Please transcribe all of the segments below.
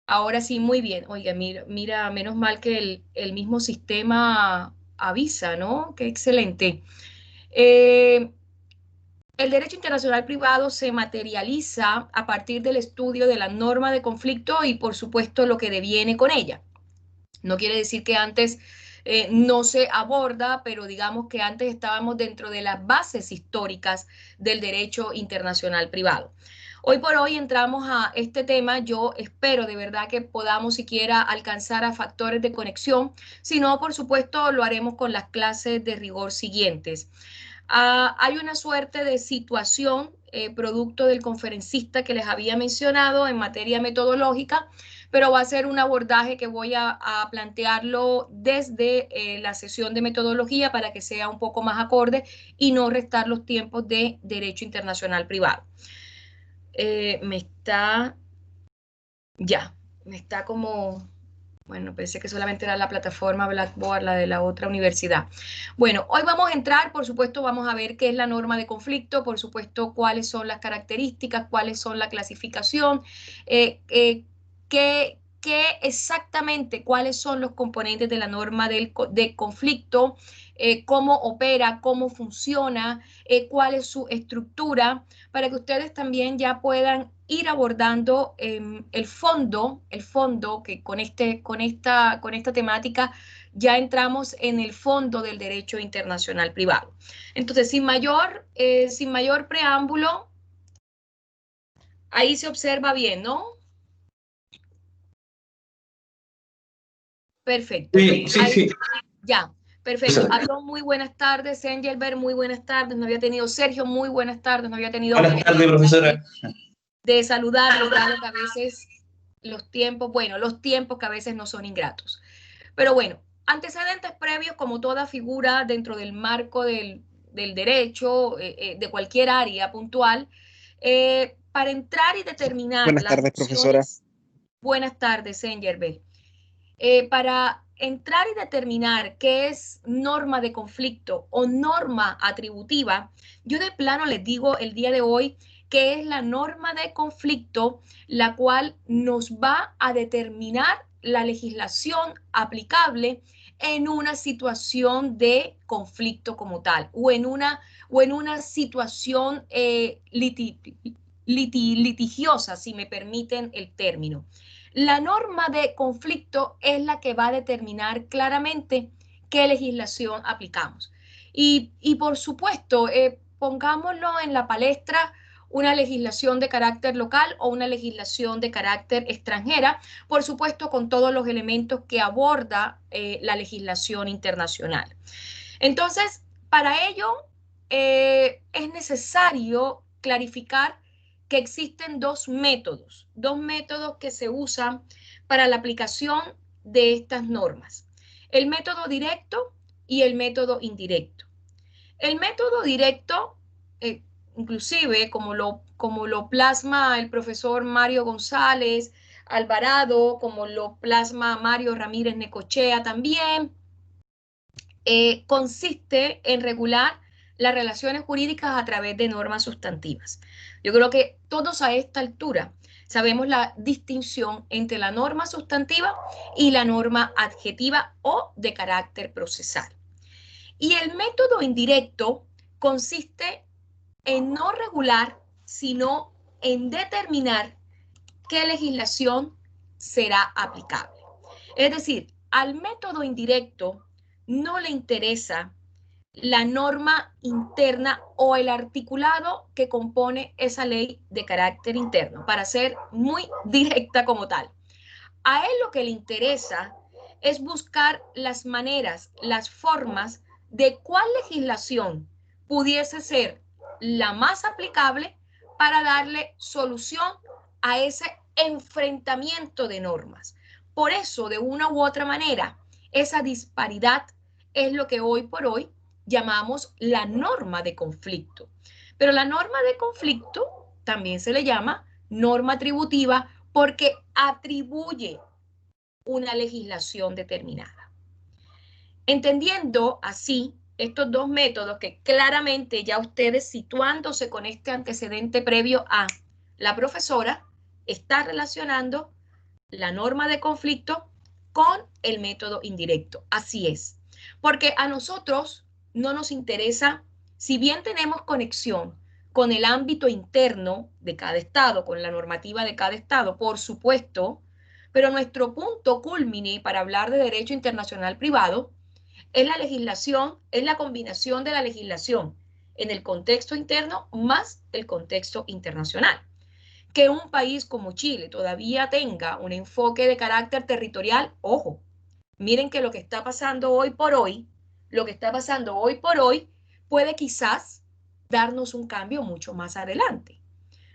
Ahora sí, muy bien. Oiga, mira, menos mal que el mismo sistema avisa, ¿no? Qué excelente. Eh, el derecho internacional privado se materializa a partir del estudio de la norma de conflicto y, por supuesto, lo que deviene con ella. No quiere decir que antes no se aborda, pero digamos que antes estábamos dentro de las bases históricas del derecho internacional privado. Hoy por hoy entramos a este tema. Yo espero de verdad que podamos siquiera alcanzar a factores de conexión. Si no, por supuesto, lo haremos con las clases de rigor siguientes. Hay una suerte de situación producto del conferencista que les había mencionado en materia metodológica, pero va a ser un abordaje que voy a plantearlo desde la sesión de metodología para que sea un poco más acorde y no restar los tiempos de derecho internacional privado. Me está, ya, me está como... Bueno, pensé que solamente era la plataforma Blackboard, la de la otra universidad. Bueno, hoy vamos a entrar, por supuesto, vamos a ver qué es la norma de conflicto, por supuesto, cuáles son las características, cuáles son la clasificación, qué exactamente, cuáles son los componentes de la norma de conflicto, cómo opera, cómo funciona, cuál es su estructura, para que ustedes también ya puedan ir abordando el fondo que con esta temática ya entramos en el fondo del derecho internacional privado. Entonces, sin mayor preámbulo, ahí se observa bien, ¿no? Perfecto. Sí, sí, Ahí, sí. ya. Perfecto. Aló, muy buenas tardes, Engelbert, muy buenas tardes. No había tenido Sergio, muy buenas tardes. No había tenido Buenas tardes, profesora. de saludarlos, dado que a veces los tiempos, bueno, los tiempos que a veces no son ingratos. Pero bueno, antecedentes previos, como toda figura dentro del marco del derecho, de cualquier área puntual, para entrar y determinar Buenas las tardes, profesora. nociones. Buenas tardes, Engelbert. Para entrar y determinar qué es norma de conflicto o norma atributiva, yo de plano les digo el día de hoy que es la norma de conflicto la cual nos va a determinar la legislación aplicable en una situación de conflicto como tal o en una situación litigiosa, si me permiten el término. La norma de conflicto es la que va a determinar claramente qué legislación aplicamos. Por supuesto, pongámoslo en la palestra una legislación de carácter local o una legislación de carácter extranjera, por supuesto con todos los elementos que aborda la legislación internacional. Entonces, para ello es necesario clarificar que existen dos métodos que se usan para la aplicación de estas normas. El método directo y el método indirecto. El método directo, eh, inclusive como lo plasma el profesor Mario González Alvarado, como lo plasma Mario Ramírez Necochea también, consiste en regular las relaciones jurídicas a través de normas sustantivas. Yo creo que todos a esta altura sabemos la distinción entre la norma sustantiva y la norma adjetiva o de carácter procesal. Y el método indirecto consiste en no regular, sino en determinar qué legislación será aplicable. Es decir, al método indirecto no le interesa la norma interna o el articulado que compone esa ley de carácter interno, para ser muy directa como tal. A él lo que le interesa es buscar las maneras, las formas de cuál legislación pudiese ser la más aplicable para darle solución a ese enfrentamiento de normas. Por eso, de una u otra manera, esa disparidad es lo que hoy por hoy llamamos la norma de conflicto. Pero la norma de conflicto también se le llama norma atributiva porque atribuye una legislación determinada. Entendiendo así estos dos métodos que claramente ya ustedes situándose con este antecedente previo a la profesora está relacionando la norma de conflicto con el método indirecto. Así es. Porque a nosotros no nos interesa, si bien tenemos conexión con el ámbito interno de cada estado, con la normativa de cada estado, por supuesto, pero nuestro punto culmine para hablar de derecho internacional privado es la legislación, es la combinación de la legislación en el contexto interno más el contexto internacional. Que un país como Chile todavía tenga un enfoque de carácter territorial, ojo, miren que lo que está pasando hoy por hoy, lo que está pasando hoy por hoy puede quizás darnos un cambio mucho más adelante.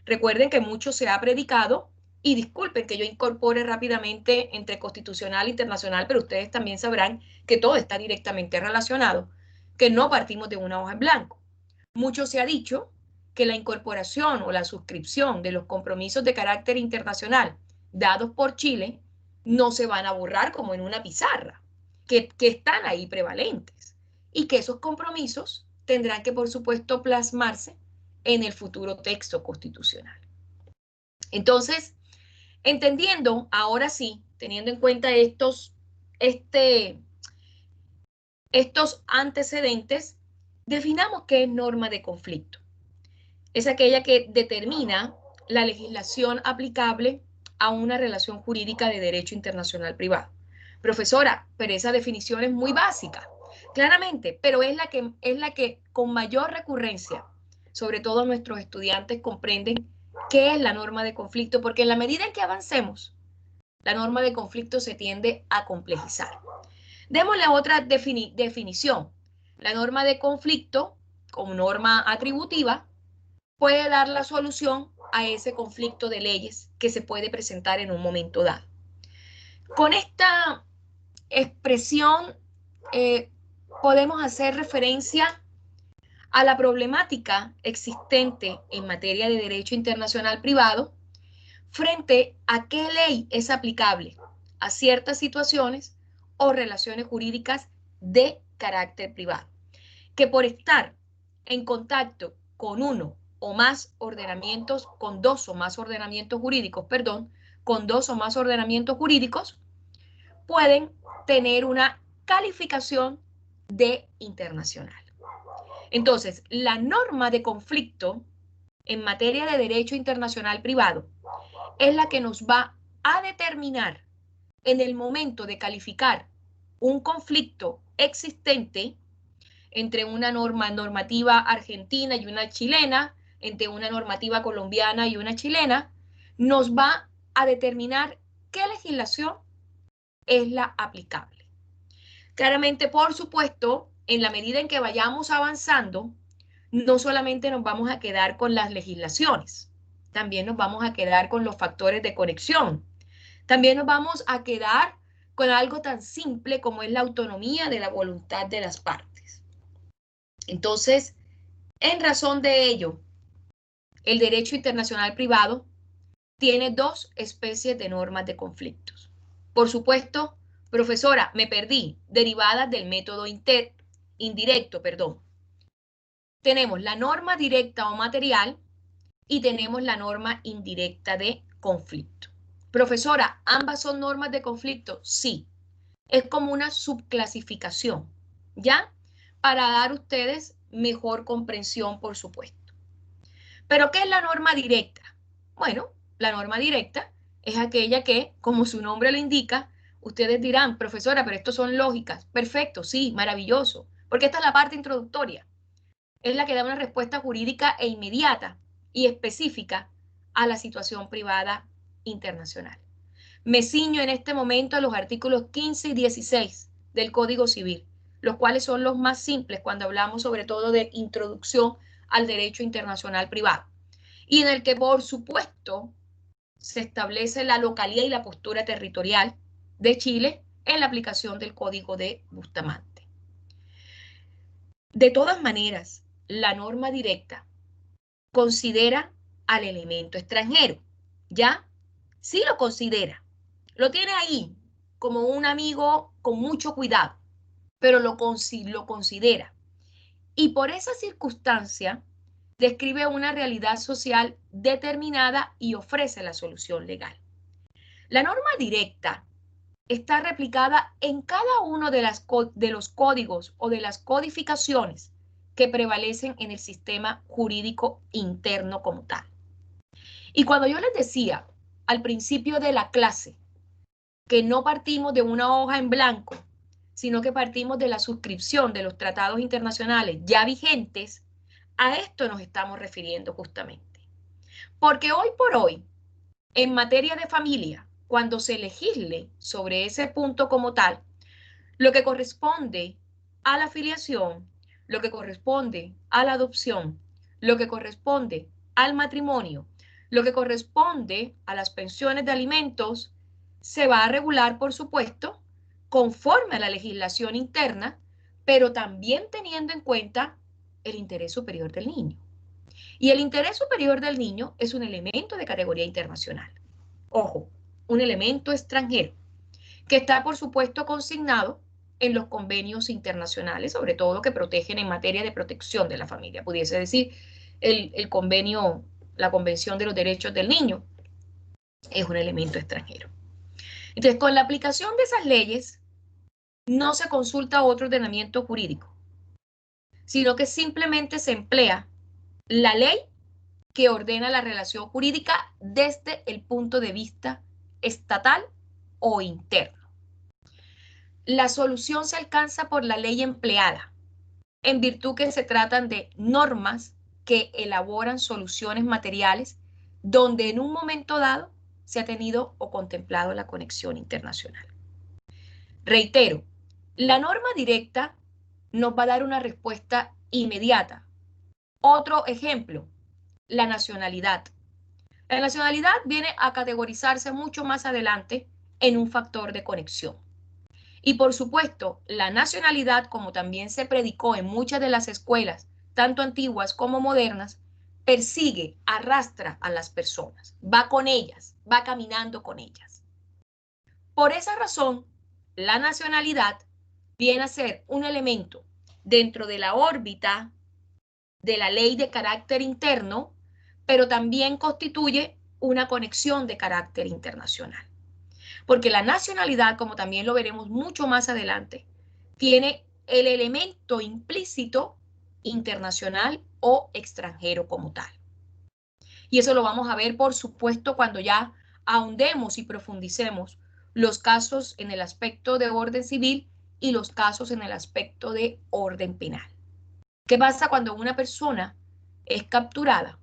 Recuerden que mucho se ha predicado y disculpen que yo incorpore rápidamente entre constitucional e internacional, pero ustedes también sabrán que todo está directamente relacionado, que no partimos de una hoja en blanco. Mucho se ha dicho que la incorporación o la suscripción de los compromisos de carácter internacional dados por Chile no se van a borrar como en una pizarra, que están ahí prevalentes y que esos compromisos tendrán que, por supuesto, plasmarse en el futuro texto constitucional. Entonces, entendiendo, ahora sí, teniendo en cuenta estos antecedentes, definamos qué es norma de conflicto. Es aquella que determina la legislación aplicable a una relación jurídica de derecho internacional privado. Profesora, pero esa definición es muy básica, claramente, pero es la que con mayor recurrencia, sobre todo nuestros estudiantes comprenden qué es la norma de conflicto, porque en la medida en que avancemos, la norma de conflicto se tiende a complejizar. Démosle otra definición. La norma de conflicto, como norma atributiva, puede dar la solución a ese conflicto de leyes que se puede presentar en un momento dado. Con esta expresión podemos hacer referencia a la problemática existente en materia de derecho internacional privado frente a qué ley es aplicable a ciertas situaciones o relaciones jurídicas de carácter privado, que por estar en contacto con uno o más ordenamientos, con dos o más ordenamientos jurídicos, perdón, con dos o más ordenamientos jurídicos, pueden tener una calificación de internacional. Entonces, la norma de conflicto en materia de derecho internacional privado es la que nos va a determinar en el momento de calificar un conflicto existente entre una normativa argentina y una chilena, entre una normativa colombiana y una chilena, nos va a determinar qué legislación es la aplicable. Claramente, por supuesto, en la medida en que vayamos avanzando, no solamente nos vamos a quedar con las legislaciones, también nos vamos a quedar con los factores de conexión. También nos vamos a quedar con algo tan simple como es la autonomía de la voluntad de las partes. Entonces, en razón de ello, el derecho internacional privado tiene dos especies de normas de conflictos. Por supuesto, profesora, me perdí, derivadas del método indirecto, perdón. Tenemos la norma directa o material y tenemos la norma indirecta de conflicto. Profesora, ¿ambas son normas de conflicto? Sí. Es como una subclasificación, ¿ya? Para dar a ustedes mejor comprensión, por supuesto. ¿Pero qué es la norma directa? Bueno, la norma directa es aquella que, como su nombre lo indica, ustedes dirán, profesora, pero estos son lógicas. Perfecto, sí, maravilloso, porque esta es la parte introductoria. Es la que da una respuesta jurídica e inmediata y específica a la situación privada internacional. Me ciño en este momento a los artículos 15 y 16 del Código Civil, los cuales son los más simples cuando hablamos sobre todo de introducción al derecho internacional privado, y en el que, por supuesto, se establece la localía y la postura territorial de Chile en la aplicación del Código de Bustamante. De todas maneras, la norma directa considera al elemento extranjero, ¿ya? Sí lo considera, lo tiene ahí como un amigo con mucho cuidado, pero lo considera. Y por esa circunstancia describe una realidad social determinada y ofrece la solución legal. La norma directa está replicada en cada uno de los códigos o de las codificaciones que prevalecen en el sistema jurídico interno como tal. Y cuando yo les decía al principio de la clase que no partimos de una hoja en blanco, sino que partimos de la suscripción de los tratados internacionales ya vigentes, a esto nos estamos refiriendo justamente. Porque hoy por hoy, en materia de familia, cuando se legisle sobre ese punto como tal, lo que corresponde a la filiación, lo que corresponde a la adopción, lo que corresponde al matrimonio, lo que corresponde a las pensiones de alimentos, se va a regular, por supuesto, conforme a la legislación interna, pero también teniendo en cuenta el interés superior del niño. Y el interés superior del niño es un elemento de categoría internacional. Ojo, un elemento extranjero, que está, por supuesto, consignado en los convenios internacionales, sobre todo que protegen en materia de protección de la familia. Pudiese decir, el convenio, la Convención de los Derechos del Niño, es un elemento extranjero. Entonces, con la aplicación de esas leyes, no se consulta otro ordenamiento jurídico, sino que simplemente se emplea la ley que ordena la relación jurídica desde el punto de vista estatal o interno. La solución se alcanza por la ley empleada, en virtud que se tratan de normas que elaboran soluciones materiales donde en un momento dado se ha tenido o contemplado la conexión internacional. Reitero, la norma directa nos va a dar una respuesta inmediata. Otro ejemplo, la nacionalidad. La nacionalidad viene a categorizarse mucho más adelante en un factor de conexión. Y por supuesto, la nacionalidad, como también se predicó en muchas de las escuelas, tanto antiguas como modernas, persigue, arrastra a las personas, va con ellas, va caminando con ellas. Por esa razón, la nacionalidad viene a ser un elemento dentro de la órbita de la ley de carácter interno, pero también constituye una conexión de carácter internacional. Porque la nacionalidad, como también lo veremos mucho más adelante, tiene el elemento implícito internacional o extranjero como tal. Y eso lo vamos a ver, por supuesto, cuando ya ahondemos y profundicemos los casos en el aspecto de orden civil y los casos en el aspecto de orden penal. ¿Qué pasa cuando una persona es capturada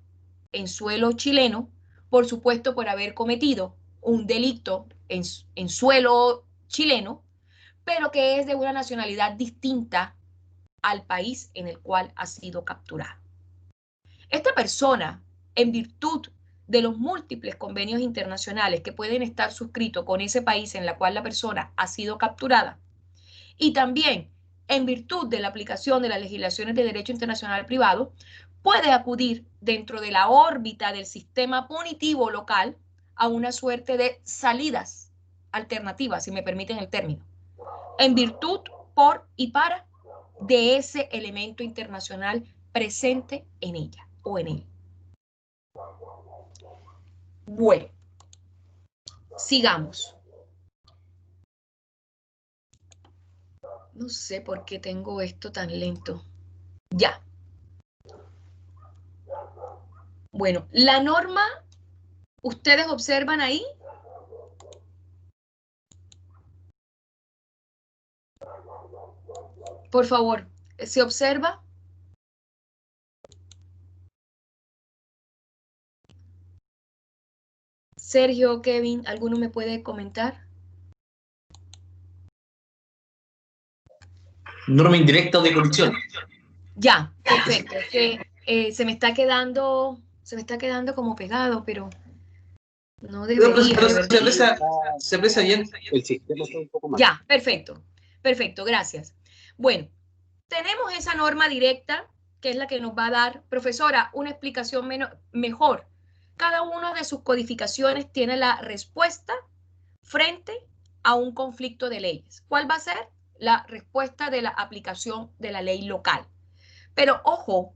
en suelo chileno, por supuesto por haber cometido un delito en suelo chileno, pero que es de una nacionalidad distinta al país en el cual ha sido capturada? Esta persona, en virtud de los múltiples convenios internacionales que pueden estar suscritos con ese país en el cual la persona ha sido capturada, y también en virtud de la aplicación de las legislaciones de derecho internacional privado, puede acudir dentro de la órbita del sistema punitivo local a una suerte de salidas alternativas, si me permiten el término, en virtud, por y para de ese elemento internacional presente en ella o en él. Bueno, sigamos. No sé por qué tengo esto tan lento. Ya. Bueno, la norma, ustedes observan ahí. Por favor, ¿se observa? Sergio, Kevin, ¿alguno me puede comentar? Norma indirecta o de colisión. Ya, perfecto. Es que se me está quedando como pegado, pero no debería, de verdad. Se aprecia bien. El sistema está un poco mal. Ya, perfecto. Perfecto, gracias. Bueno, tenemos esa norma directa, que es la que nos va a dar, profesora, una explicación mejor. Cada una de sus codificaciones tiene la respuesta frente a un conflicto de leyes. ¿Cuál va a ser? La respuesta de la aplicación de la ley local. Pero ojo,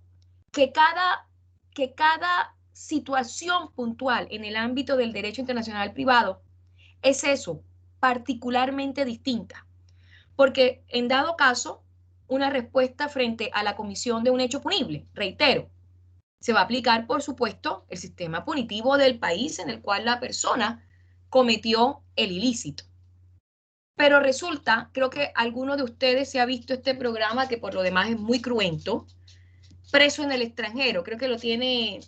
que cada situación puntual en el ámbito del derecho internacional privado es eso, particularmente distinta. Porque en dado caso, una respuesta frente a la comisión de un hecho punible, reitero, se va a aplicar, por supuesto, el sistema punitivo del país en el cual la persona cometió el ilícito. Pero resulta, creo que alguno de ustedes se ha visto este programa que por lo demás es muy cruento, Preso en el extranjero, creo que lo tiene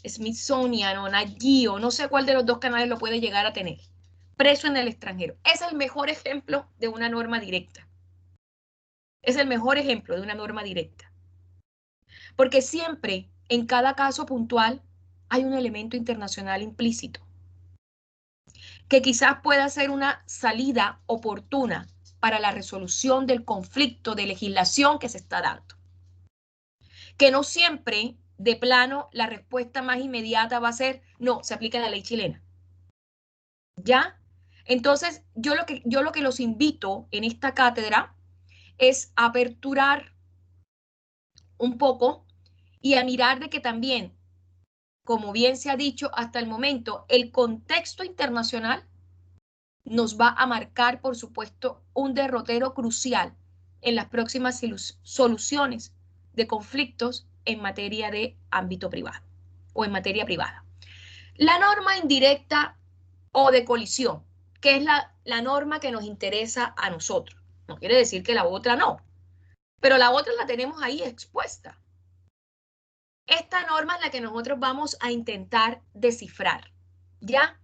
Smithsonian o Nat Geo, no sé cuál de los dos canales lo puede llegar a tener. Preso en el extranjero. Es el mejor ejemplo de una norma directa. Es el mejor ejemplo de una norma directa. Porque siempre, en cada caso puntual, hay un elemento internacional implícito, que quizás pueda ser una salida oportuna para la resolución del conflicto de legislación que se está dando. Que no siempre, de plano, la respuesta más inmediata va a ser, no, se aplica la ley chilena. ¿Ya? Entonces, yo lo que los invito en esta cátedra es a aperturar un poco y a mirar de que también, como bien se ha dicho hasta el momento, el contexto internacional nos va a marcar, por supuesto, un derrotero crucial en las próximas soluciones de conflictos en materia de ámbito privado o en materia privada. La norma indirecta o de colisión, que es la norma que nos interesa a nosotros. No quiere decir que la otra no, pero la otra la tenemos ahí expuesta. Esta norma es la que nosotros vamos a intentar descifrar, ¿ya?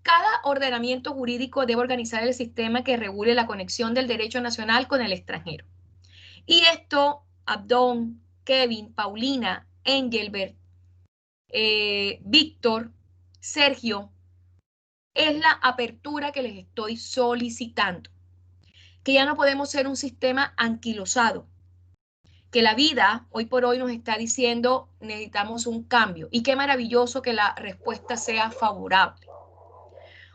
Cada ordenamiento jurídico debe organizar el sistema que regule la conexión del derecho nacional con el extranjero. Y esto, Abdón, Kevin, Paulina, Engelbert, Víctor, Sergio, es la apertura que les estoy solicitando. Que ya no podemos ser un sistema anquilosado, que la vida hoy por hoy nos está diciendo necesitamos un cambio. Y qué maravilloso que la respuesta sea favorable.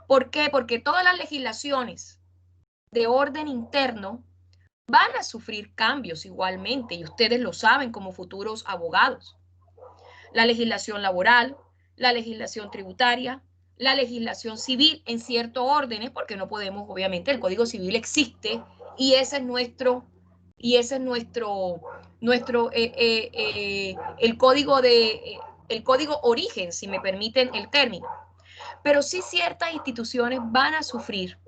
¿Por qué? Porque todas las legislaciones de orden interno van a sufrir cambios igualmente, y ustedes lo saben como futuros abogados. La legislación laboral, la legislación tributaria, la legislación civil en ciertos órdenes, porque no podemos, obviamente, el Código Civil existe y ese es el código el código origen, si me permiten el término. Pero sí ciertas instituciones van a sufrir,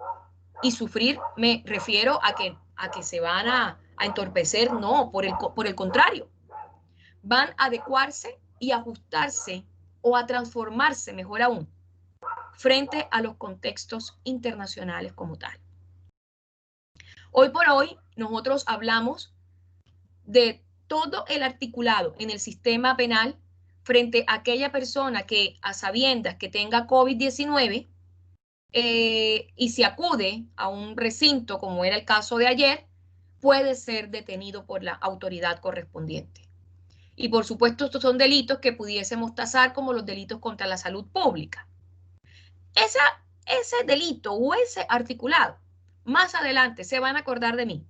y sufrir me refiero a que se van a entorpecer, no, por el contrario, van a adecuarse y ajustarse o a transformarse, mejor aún, frente a los contextos internacionales como tal. Hoy por hoy, nosotros hablamos de todo el articulado en el sistema penal frente a aquella persona que, a sabiendas que tenga COVID-19, y si acude a un recinto, como era el caso de ayer, puede ser detenido por la autoridad correspondiente. Y por supuesto, estos son delitos que pudiésemos tasar como los delitos contra la salud pública. Ese delito o ese articulado, más adelante se van a acordar de mí,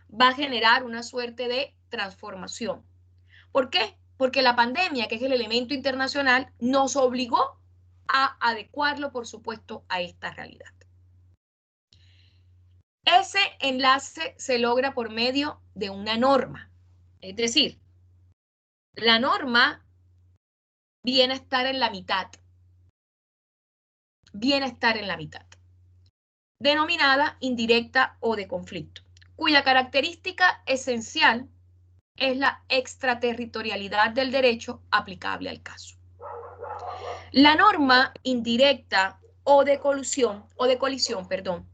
va a generar una suerte de transformación. ¿Por qué? Porque la pandemia, que es el elemento internacional, nos obligó a adecuarlo, por supuesto, a esta realidad. Ese enlace se logra por medio de una norma. Es decir, la norma viene a estar en la mitad. Viene a estar en la mitad. Denominada indirecta o de conflicto, cuya característica esencial es la extraterritorialidad del derecho aplicable al caso. La norma indirecta o de colisión, perdón,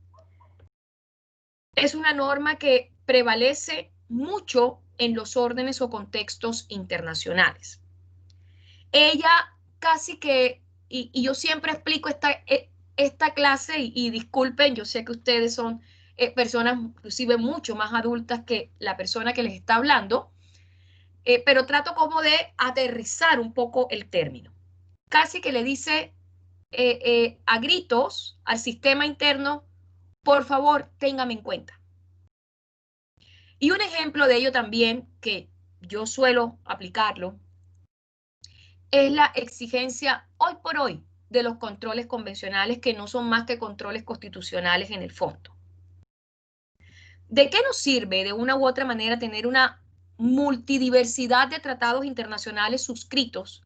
es una norma que prevalece mucho en los órdenes o contextos internacionales. Ella casi que, y yo siempre explico esta clase, y disculpen, yo sé que ustedes son personas inclusive mucho más adultas que la persona que les está hablando, pero trato como de aterrizar un poco el término. Casi que le dice a gritos al sistema interno, por favor, téngame en cuenta. Y un ejemplo de ello también, que yo suelo aplicarlo, es la exigencia hoy por hoy de los controles convencionales, que no son más que controles constitucionales en el fondo. ¿De qué nos sirve de una u otra manera tener una multidiversidad de tratados internacionales suscritos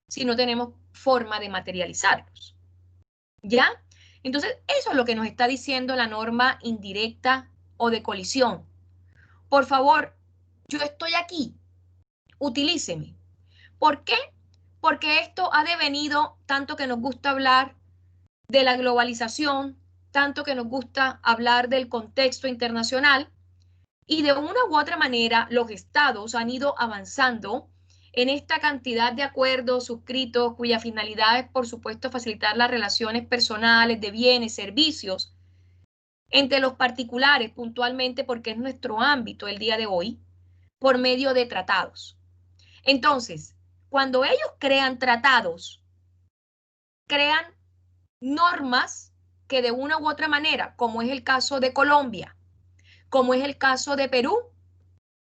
si no tenemos forma de materializarlos? ¿Ya? Entonces, eso es lo que nos está diciendo la norma indirecta o de colisión. Por favor, yo estoy aquí, utilíceme. ¿Por qué? Porque esto ha devenido, tanto que nos gusta hablar de la globalización, tanto que nos gusta hablar del contexto internacional, y de una u otra manera los estados han ido avanzando en esta cantidad de acuerdos suscritos cuya finalidad es, por supuesto, facilitar las relaciones personales de bienes, servicios entre los particulares, puntualmente porque es nuestro ámbito el día de hoy, por medio de tratados. Entonces, cuando ellos crean tratados, crean normas que de una u otra manera, como es el caso de Colombia, como es el caso de Perú,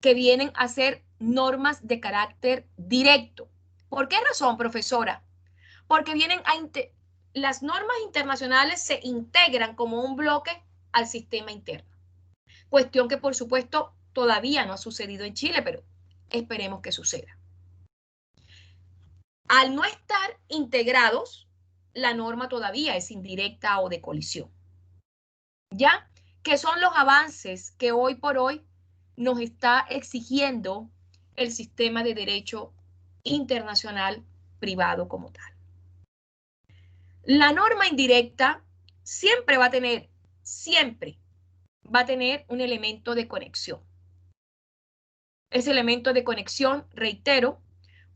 que vienen a ser normas de carácter directo. ¿Por qué razón, profesora? Porque las normas internacionales se integran como un bloque al sistema interno. Cuestión que, por supuesto, todavía no ha sucedido en Chile, pero esperemos que suceda. Al no estar integrados, la norma todavía es indirecta o de colisión. ¿Ya? Que son los avances que hoy por hoy nos está exigiendo el sistema de derecho internacional privado como tal. La norma indirecta siempre va a tener un elemento de conexión. Ese elemento de conexión, reitero,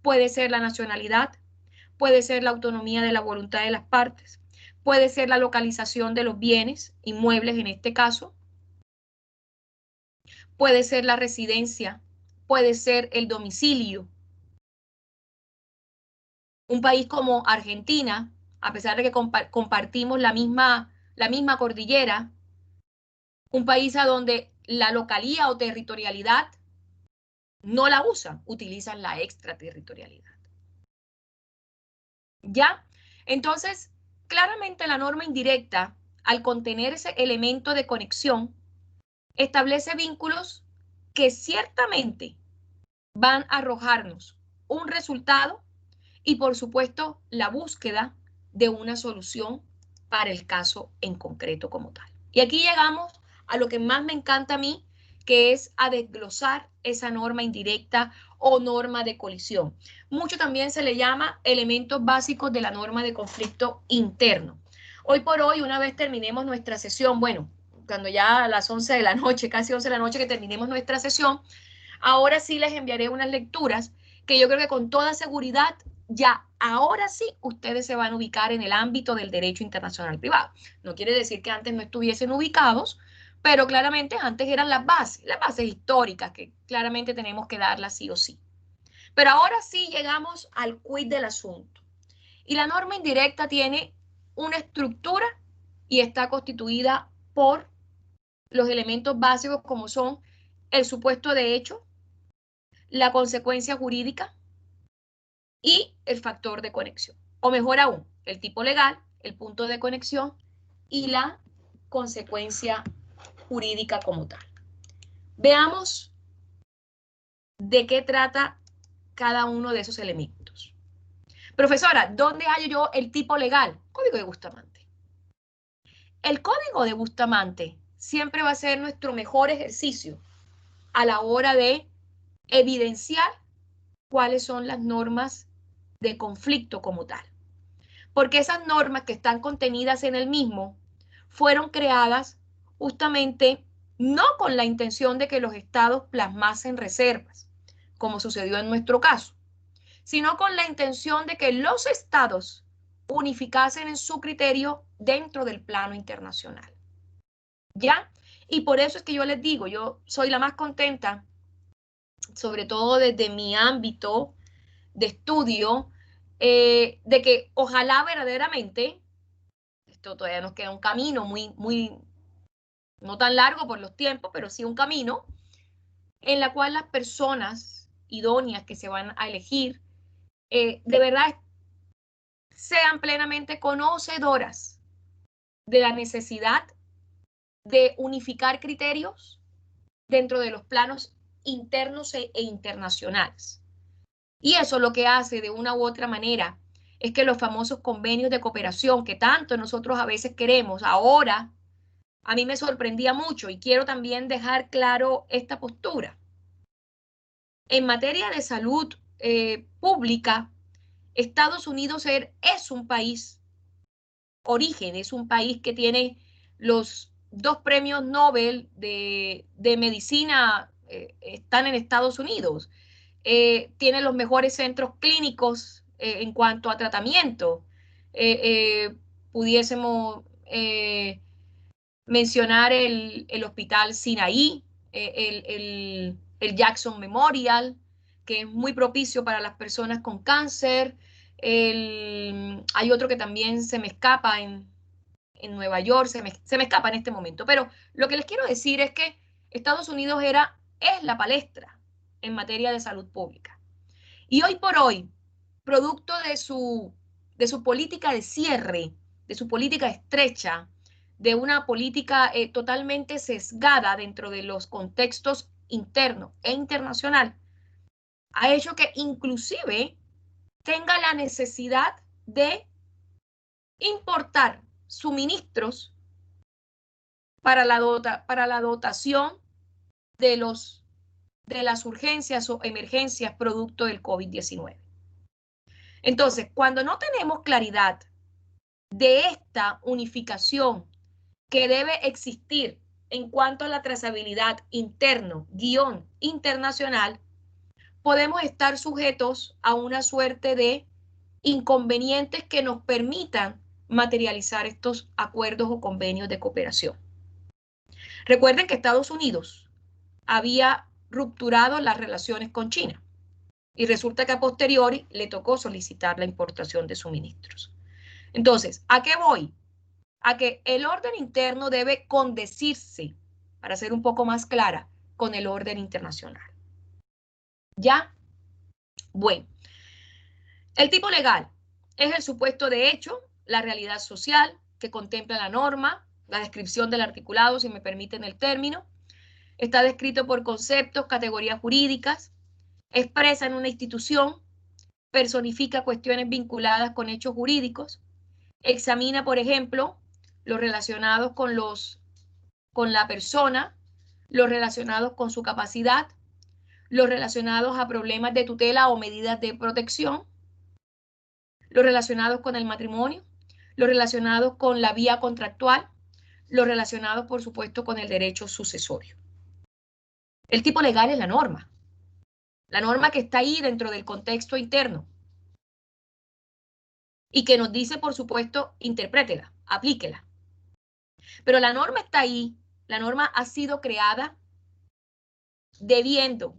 puede ser la nacionalidad, puede ser la autonomía de la voluntad de las partes, puede ser la localización de los bienes inmuebles en este caso, puede ser la residencia, puede ser el domicilio. Un país como Argentina, a pesar de que compartimos la misma cordillera, un país a donde la localía o territorialidad no la usan, utilizan la extraterritorialidad. ¿Ya? Entonces, claramente la norma indirecta, al contener ese elemento de conexión, establece vínculos que ciertamente van a arrojarnos un resultado y, por supuesto, la búsqueda de una solución para el caso en concreto como tal. Y aquí llegamos a lo que más me encanta a mí, que es a desglosar esa norma indirecta o norma de colisión. Mucho también se le llama elementos básicos de la norma de conflicto interno. Hoy por hoy, una vez terminemos nuestra sesión, bueno, cuando ya a las 11 de la noche, casi 11 de la noche que terminemos nuestra sesión, ahora sí les enviaré unas lecturas que yo creo que con toda seguridad ya ahora sí ustedes se van a ubicar en el ámbito del derecho internacional privado. No quiere decir que antes no estuviesen ubicados, pero claramente antes eran las bases históricas que claramente tenemos que darlas sí o sí. Pero ahora sí llegamos al quid del asunto. Y la norma indirecta tiene una estructura y está constituida por los elementos básicos como son el supuesto de hecho, la consecuencia jurídica y el factor de conexión. O mejor aún, el tipo legal, el punto de conexión y la consecuencia jurídica como tal. Veamos de qué trata cada uno de esos elementos. Profesora, ¿dónde hallo yo el tipo legal? Código de Bustamante. El código de Bustamante siempre va a ser nuestro mejor ejercicio a la hora de evidenciar cuáles son las normas de conflicto como tal. Porque esas normas que están contenidas en el mismo fueron creadas justamente no con la intención de que los estados plasmasen reservas, como sucedió en nuestro caso, sino con la intención de que los estados unificasen en su criterio dentro del plano internacional. ¿Ya? Y por eso es que yo les digo, yo soy la más contenta, sobre todo desde mi ámbito de estudio, de que ojalá verdaderamente, esto todavía nos queda un camino no tan largo por los tiempos, pero sí un camino en la cual las personas idóneas que se van a elegir, de verdad sean plenamente conocedoras de la necesidad de unificar criterios dentro de los planos internos e internacionales. Y eso lo que hace de una u otra manera es que los famosos convenios de cooperación que tanto nosotros a veces queremos, ahora a mí me sorprendía mucho y quiero también dejar claro esta postura. En materia de salud pública, Estados Unidos es un país origen, es un país que tiene los 2 premios Nobel de medicina, están en Estados Unidos. Tiene los mejores centros clínicos en cuanto a tratamiento. Pudiésemos mencionar el Hospital Sinaí, el Jackson Memorial, que es muy propicio para las personas con cáncer. Hay otro que también se me escapa en Nueva York, se me escapa en este momento. Pero lo que les quiero decir es que Estados Unidos es la palestra en materia de salud pública. Y hoy por hoy, producto de su política de cierre, de su política estrecha, de una política totalmente sesgada dentro de los contextos internos e internacional, ha hecho que inclusive tenga la necesidad de importar suministros para la dotación de las urgencias o emergencias producto del COVID-19. Entonces, cuando no tenemos claridad de esta unificación que debe existir en cuanto a la trazabilidad interno-internacional, podemos estar sujetos a una suerte de inconvenientes que nos permitan materializar estos acuerdos o convenios de cooperación. Recuerden que Estados Unidos había rupturado las relaciones con China y resulta que a posteriori le tocó solicitar la importación de suministros. Entonces, ¿a qué voy? A que el orden interno debe condecirse, para ser un poco más clara, con el orden internacional. ¿Ya? Bueno, el tipo legal es el supuesto de hecho, la realidad social que contempla la norma, la descripción del articulado, si me permiten el término. Está descrito por conceptos, categorías jurídicas, expresa en una institución, personifica cuestiones vinculadas con hechos jurídicos, examina, por ejemplo, los relacionados con la persona, los relacionados con su capacidad, los relacionados a problemas de tutela o medidas de protección, los relacionados con el matrimonio, los relacionados con la vía contractual, los relacionados, por supuesto, con el derecho sucesorio. El tipo legal es la norma que está ahí dentro del contexto interno y que nos dice, por supuesto, interprétela, aplíquela. Pero la norma está ahí, la norma ha sido creada debiendo,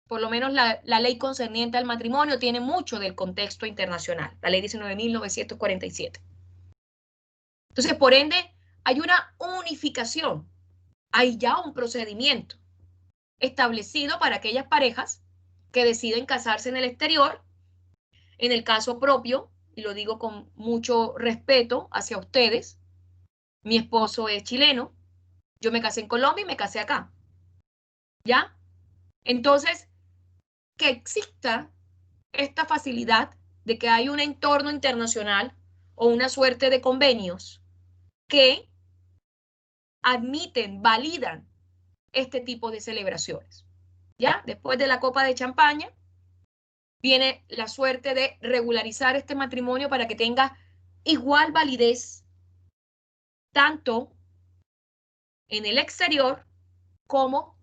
por lo menos la ley concerniente al matrimonio tiene mucho del contexto internacional, la ley 19.947. Entonces, por ende, hay una unificación, hay ya un procedimiento establecido para aquellas parejas que deciden casarse en el exterior. En el caso propio, y lo digo con mucho respeto hacia ustedes, mi esposo es chileno, yo me casé en Colombia y me casé acá, ¿ya? Entonces, que exista esta facilidad de que hay un entorno internacional o una suerte de convenios que admiten, validan este tipo de celebraciones. ¿Ya? Después de la copa de champaña, viene la suerte de regularizar este matrimonio para que tenga igual validez tanto en el exterior como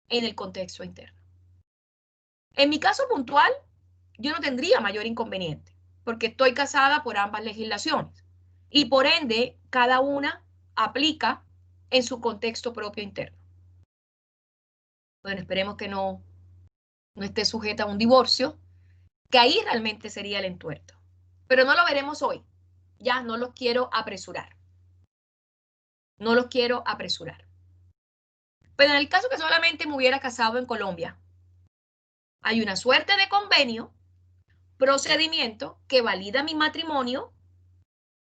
en el contexto interno. En mi caso puntual, yo no tendría mayor inconveniente, porque estoy casada por ambas legislaciones y por ende cada una aplica en su contexto propio interno. Bueno, esperemos que no esté sujeta a un divorcio, que ahí realmente sería el entuerto. Pero no lo veremos hoy. Ya no los quiero apresurar. No los quiero apresurar. Pero en el caso que solamente me hubiera casado en Colombia, Hay una suerte de convenio, procedimiento que valida mi matrimonio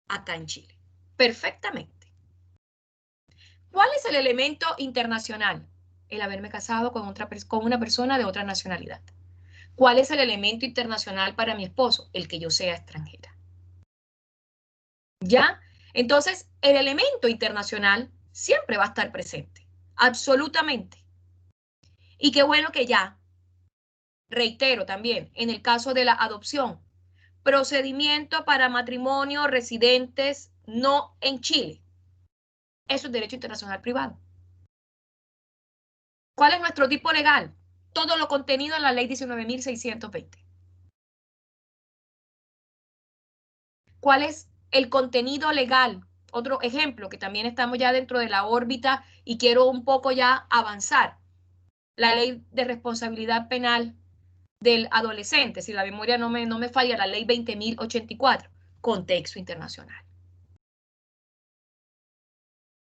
acá en Chile. Perfectamente. ¿Cuál es el elemento internacional? El haberme casado con una persona de otra nacionalidad. ¿Cuál es el elemento internacional para mi esposo? El que yo sea extranjera. ¿Ya? Entonces, el elemento internacional siempre va a estar presente. Absolutamente. Y qué bueno que ya, reitero también, en el caso de la adopción, procedimiento para matrimonio residentes no en Chile. Eso es derecho internacional privado. ¿Cuál es nuestro tipo legal? Todo lo contenido en la ley 19.620. ¿Cuál es el contenido legal? Otro ejemplo, que también estamos ya dentro de la órbita y quiero un poco ya avanzar. La ley de responsabilidad penal del adolescente, si la memoria no me falla, la ley 20.084, contexto internacional.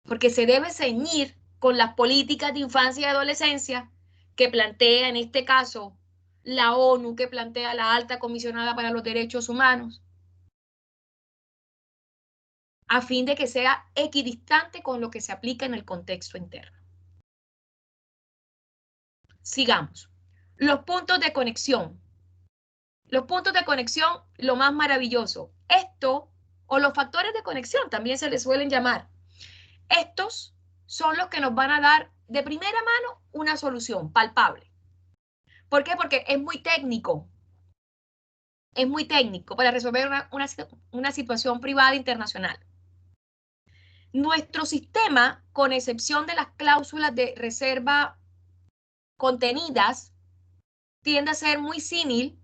Porque se debe ceñir con las políticas de infancia y adolescencia que plantea en este caso la ONU, que plantea la Alta Comisionada para los Derechos Humanos, a fin de que sea equidistante con lo que se aplica en el contexto interno. Sigamos. Los puntos de conexión. Los puntos de conexión, lo más maravilloso. Esto, o los factores de conexión, también se les suelen llamar. Estos son los que nos van a dar de primera mano una solución palpable. ¿Por qué? Porque es muy técnico. Es muy técnico para resolver una situación privada internacional. Nuestro sistema, con excepción de las cláusulas de reserva contenidas, tiende a ser muy símil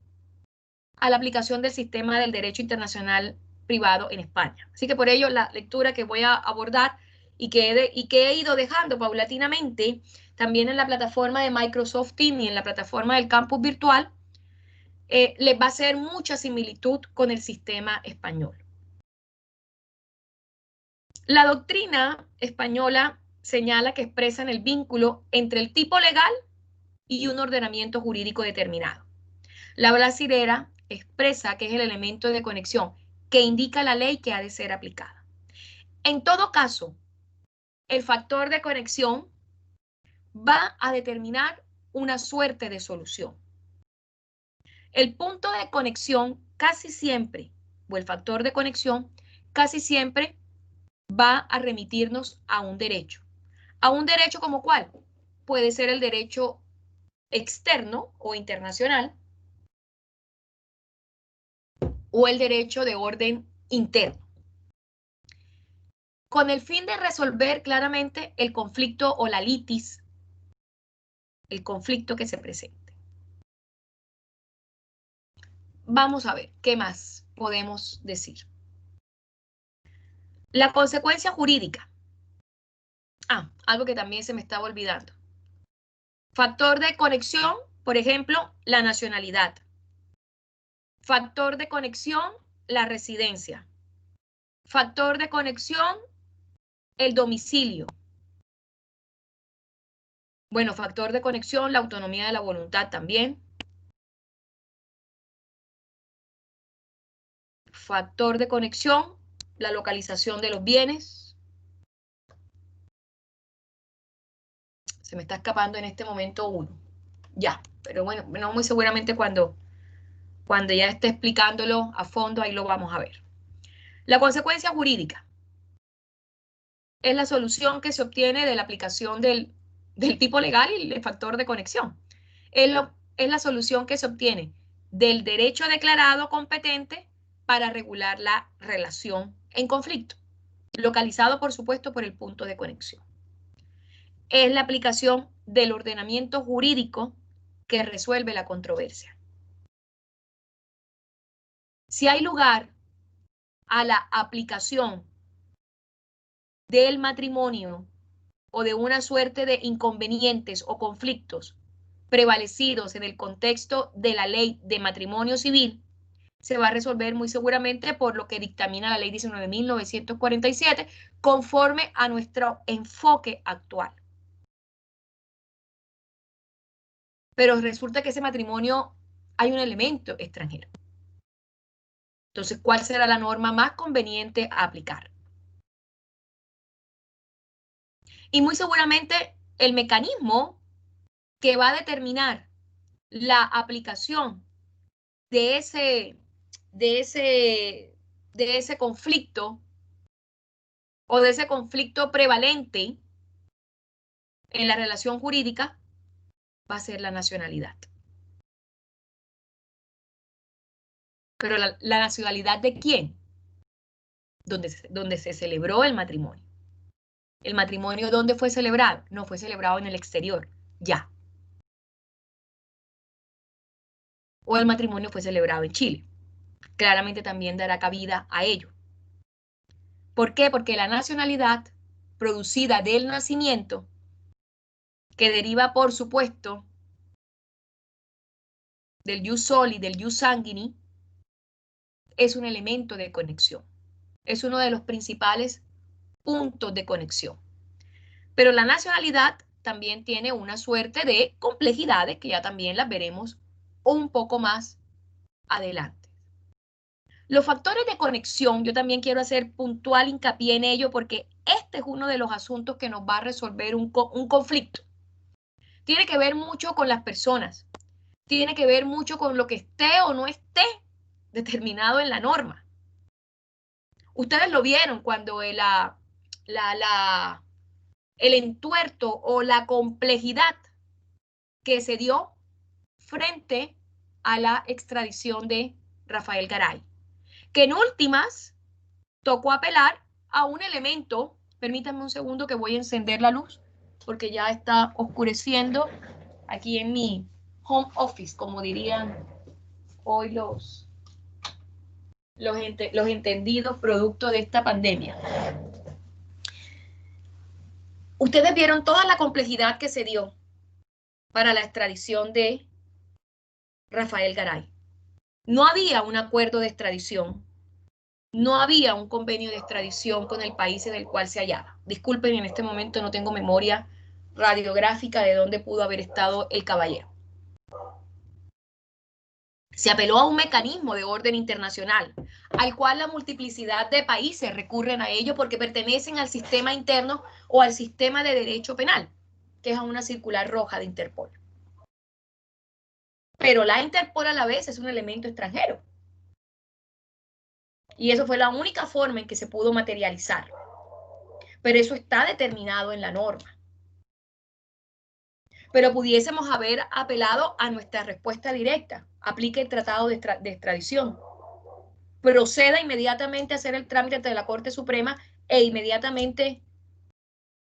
a la aplicación del sistema del derecho internacional privado en España. Así que por ello la lectura que voy a abordar y que he ido dejando paulatinamente también en la plataforma de Microsoft Teams y en la plataforma del campus virtual, les va a hacer mucha similitud con el sistema español. La doctrina española señala que expresan el vínculo entre el tipo legal y un ordenamiento jurídico determinado. La brasilera expresa que es el elemento de conexión que indica la ley que ha de ser aplicada. En todo caso, el factor de conexión va a determinar una suerte de solución. El punto de conexión casi siempre, o el factor de conexión, casi siempre va a remitirnos a un derecho. ¿A un derecho como cuál? Puede ser el derecho externo o internacional o el derecho de orden interno, con el fin de resolver claramente el conflicto o la litis, el conflicto que se presente. Vamos a ver, ¿qué más podemos decir? La consecuencia jurídica. Algo que también se me estaba olvidando. Factor de conexión, por ejemplo, la nacionalidad. Factor de conexión, la residencia. Factor de conexión, el domicilio. Bueno, factor de conexión, la autonomía de la voluntad también. Factor de conexión, la localización de los bienes. Se me está escapando en este momento uno. Ya, pero bueno, no muy seguramente cuando ya esté explicándolo a fondo, ahí lo vamos a ver. La consecuencia jurídica es la solución que se obtiene de la aplicación del tipo legal y el factor de conexión. Es la solución que se obtiene del derecho declarado competente para regular la relación en conflicto, localizado, por supuesto, por el punto de conexión. Es la aplicación del ordenamiento jurídico que resuelve la controversia. Si hay lugar a la aplicación del matrimonio o de una suerte de inconvenientes o conflictos prevalecidos en el contexto de la ley de matrimonio civil, se va a resolver muy seguramente por lo que dictamina la ley 19.947 conforme a nuestro enfoque actual. pero resulta que ese matrimonio hay un elemento extranjero. Entonces, ¿cuál será la norma más conveniente a aplicar? Y muy seguramente el mecanismo que va a determinar la aplicación de de ese, de ese conflicto o de ese conflicto prevalente en la relación jurídica va a ser la nacionalidad. Pero la nacionalidad ¿de quién? Donde se celebró el matrimonio. ¿El matrimonio dónde fue celebrado? No fue celebrado en el exterior, ya. O el matrimonio fue celebrado en Chile. Claramente también dará cabida a ello. ¿Por qué? Porque la nacionalidad producida del nacimiento, que deriva, por supuesto, del jus soli, del jus sanguini, es un elemento de conexión. Es uno de los principales puntos de conexión. Pero la nacionalidad también tiene una suerte de complejidades que ya también las veremos un poco más adelante. Los factores de conexión, yo también quiero hacer puntual hincapié en ello porque este es uno de los asuntos que nos va a resolver un conflicto. Tiene que ver mucho con las personas, tiene que ver mucho con lo que esté o no esté determinado en la norma. Ustedes lo vieron cuando el entuerto o la complejidad que se dio frente a la extradición de Rafael Garay, que en últimas tocó apelar a un elemento. Permítanme un segundo que voy a encender la luz porque ya está oscureciendo aquí en mi home office, como dirían hoy los entendidos producto de esta pandemia. Ustedes vieron toda la complejidad que se dio para la extradición de Rafael Garay. No había un acuerdo de extradición, no había un convenio de extradición con el país en el cual se hallaba. Disculpen, en este momento no tengo memoria radiográfica de dónde pudo haber estado el caballero. Se apeló a un mecanismo de orden internacional, al cual la multiplicidad de países recurren a ello porque pertenecen al sistema interno o al sistema de derecho penal, que es a una circular roja de Interpol. Pero la Interpol a la vez es un elemento extranjero. Y eso fue la única forma en que se pudo materializar. Pero eso está determinado en la norma. Pero pudiésemos haber apelado a nuestra respuesta directa. Aplique el tratado de extradición. Proceda inmediatamente a hacer el trámite ante la Corte Suprema e inmediatamente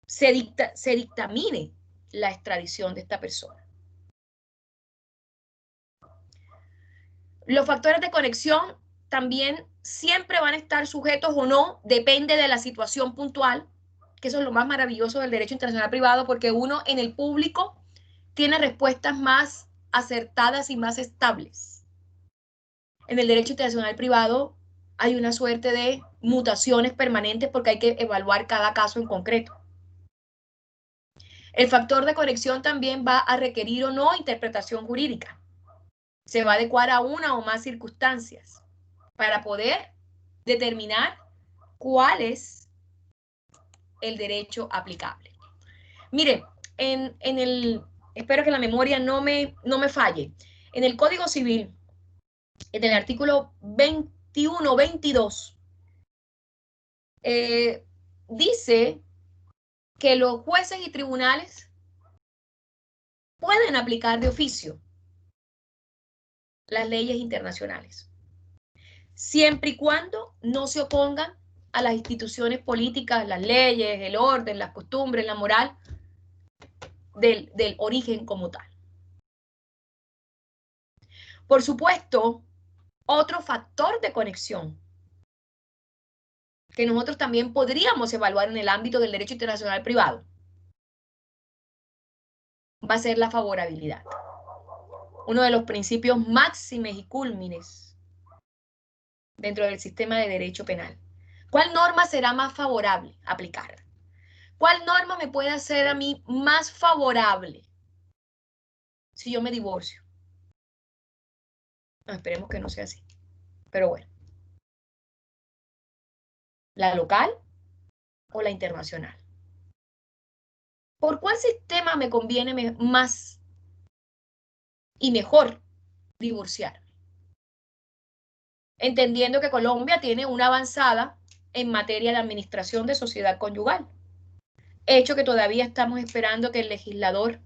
se dictamine la extradición de esta persona. Los factores de conexión también siempre van a estar sujetos o no, depende de la situación puntual, que eso es lo más maravilloso del derecho internacional privado, porque uno en el público tiene respuestas más acertadas y más estables. En el derecho internacional privado hay una suerte de mutaciones permanentes porque hay que evaluar cada caso en concreto. El factor de conexión también va a requerir o no interpretación jurídica. Se va a adecuar a una o más circunstancias para poder determinar cuál es el derecho aplicable. Miren, espero que la memoria no me falle. En el Código Civil, en el artículo 21-22, dice que los jueces y tribunales pueden aplicar de oficio las leyes internacionales, siempre y cuando no se opongan a las instituciones políticas, las leyes, el orden, las costumbres, la moral del origen como tal. Por supuesto, otro factor de conexión que nosotros también podríamos evaluar en el ámbito del derecho internacional privado va a ser la favorabilidad. Uno de los principios máximos y cúlmines dentro del sistema de derecho penal. ¿Cuál norma será más favorable aplicar? ¿Cuál norma me puede hacer a mí más favorable si yo me divorcio? No, esperemos que no sea así. Pero bueno, ¿la local o la internacional? ¿Por cuál sistema me conviene más y mejor divorciar? Entendiendo que Colombia tiene una avanzada en materia de administración de sociedad conyugal, hecho que todavía estamos esperando que el legislador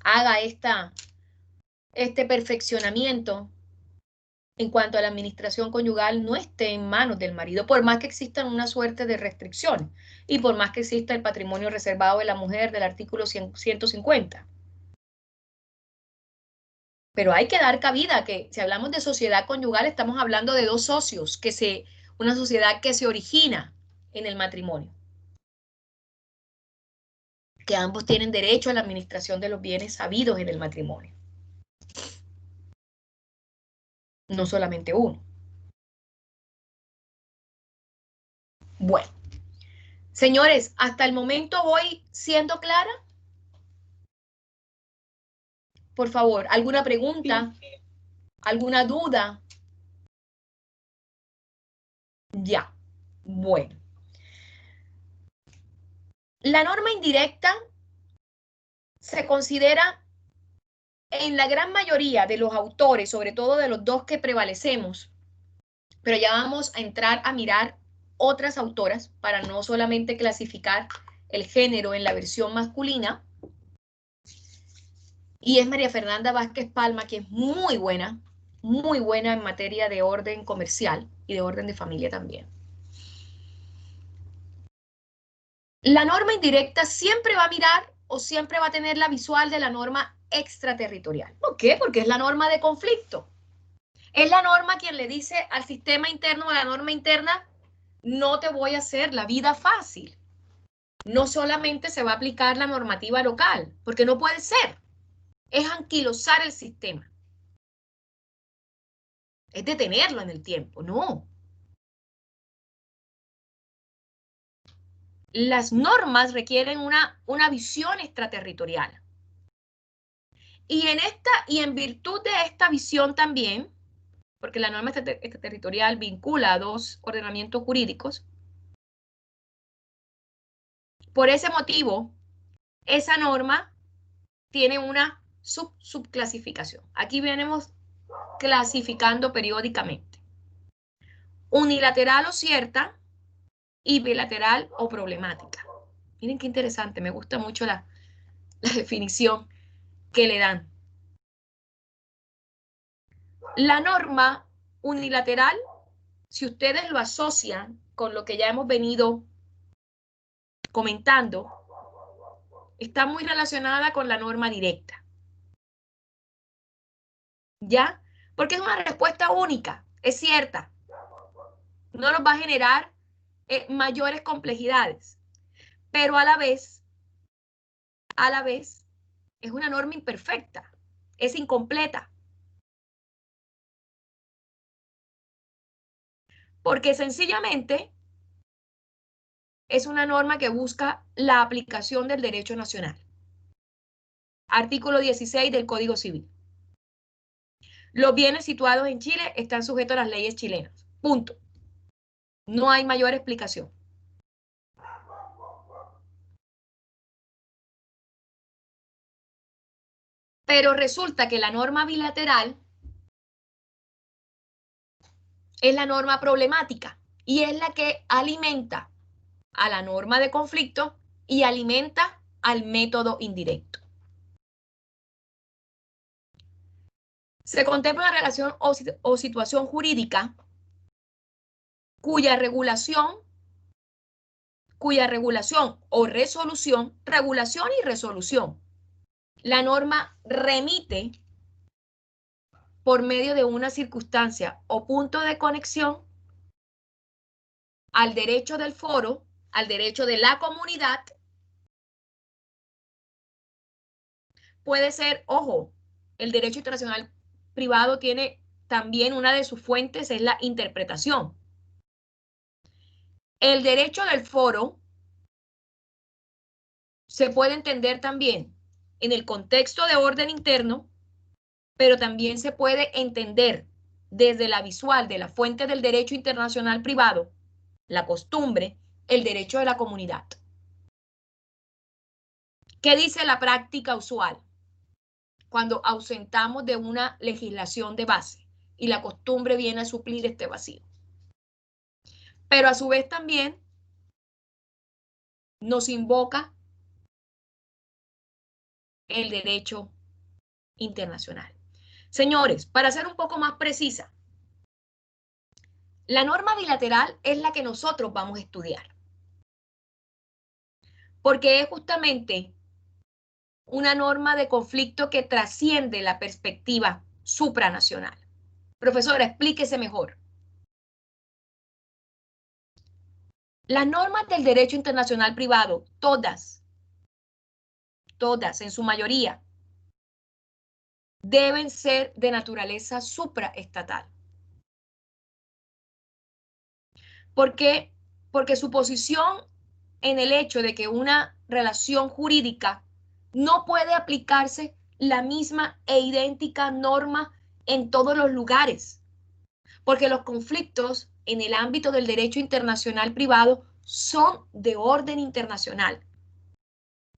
haga este perfeccionamiento en cuanto a la administración conyugal no esté en manos del marido, por más que existan una suerte de restricciones y por más que exista el patrimonio reservado de la mujer del artículo 150. Pero hay que dar cabida que si hablamos de sociedad conyugal estamos hablando de dos socios, una sociedad que se origina en el matrimonio, que ambos tienen derecho a la administración de los bienes habidos en el matrimonio, no solamente uno. Bueno, señores, hasta el momento voy siendo clara. Por favor, ¿alguna pregunta? ¿Alguna duda? Ya. Bueno. La norma indirecta se considera en la gran mayoría de los autores, sobre todo de los dos que prevalecemos, pero ya vamos a entrar a mirar otras autoras para no solamente clasificar el género en la versión masculina. Y es María Fernanda Vázquez Palma, que es muy buena en materia de orden comercial y de orden de familia también. La norma indirecta siempre va a mirar o siempre va a tener la visual de la norma extraterritorial. ¿Por qué? Porque es la norma de conflicto. Es la norma quien le dice al sistema interno, a la norma interna, no te voy a hacer la vida fácil. No solamente se va a aplicar la normativa local, porque no puede ser. Es anquilosar el sistema. Es detenerlo en el tiempo, no. Las normas requieren una visión extraterritorial. Y en virtud de esta visión también, porque la norma extraterritorial vincula a dos ordenamientos jurídicos, por ese motivo, esa norma tiene una subclasificación. Aquí venimos clasificando periódicamente. Unilateral o cierta y bilateral o problemática. Miren qué interesante, me gusta mucho la definición que le dan. La norma unilateral, si ustedes lo asocian con lo que ya hemos venido comentando, está muy relacionada con la norma directa. ¿Ya? Porque es una respuesta única, es cierta. No nos va a generar mayores complejidades, pero a la vez, es una norma imperfecta, es incompleta. Porque sencillamente es una norma que busca la aplicación del derecho nacional. Artículo 16 del Código Civil. Los bienes situados en Chile están sujetos a las leyes chilenas. Punto. No hay mayor explicación. Pero resulta que la norma bilateral es la norma problemática y es la que alimenta a la norma de conflicto y alimenta al método indirecto. Se contempla una relación o situación jurídica cuya regulación o regulación y resolución, la norma remite por medio de una circunstancia o punto de conexión al derecho del foro, al derecho de la comunidad. Puede ser, ojo, el derecho internacional privado tiene también una de sus fuentes, es la interpretación. El derecho del foro se puede entender también en el contexto de orden interno, pero también se puede entender desde la visual de la fuente del derecho internacional privado, la costumbre, el derecho de la comunidad. ¿Qué dice la práctica usual cuando ausentamos de una legislación de base y la costumbre viene a suplir este vacío? Pero a su vez también nos invoca el derecho internacional. Señores, para ser un poco más precisa, la norma bilateral es la que nosotros vamos a estudiar, porque es justamente una norma de conflicto que trasciende la perspectiva supranacional. Profesora, explíquese mejor. Las normas del derecho internacional privado, todas en su mayoría, deben ser de naturaleza supraestatal. ¿Por qué? Porque su posición en el hecho de que una relación jurídica no puede aplicarse la misma e idéntica norma en todos los lugares, porque los conflictos en el ámbito del derecho internacional privado son de orden internacional.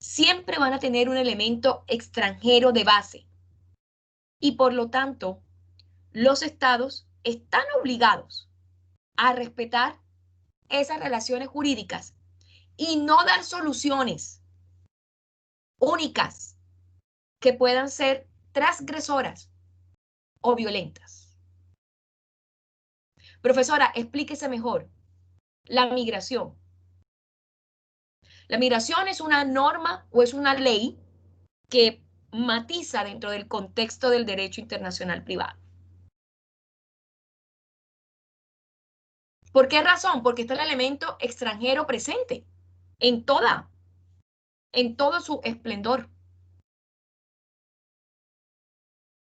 Siempre van a tener un elemento extranjero de base y por lo tanto los estados están obligados a respetar esas relaciones jurídicas y no dar soluciones únicas que puedan ser transgresoras o violentas. Profesora, explíquese mejor. La migración. La migración es una norma o es una ley que matiza dentro del contexto del derecho internacional privado. ¿Por qué razón? Porque está el elemento extranjero presente en todo su esplendor.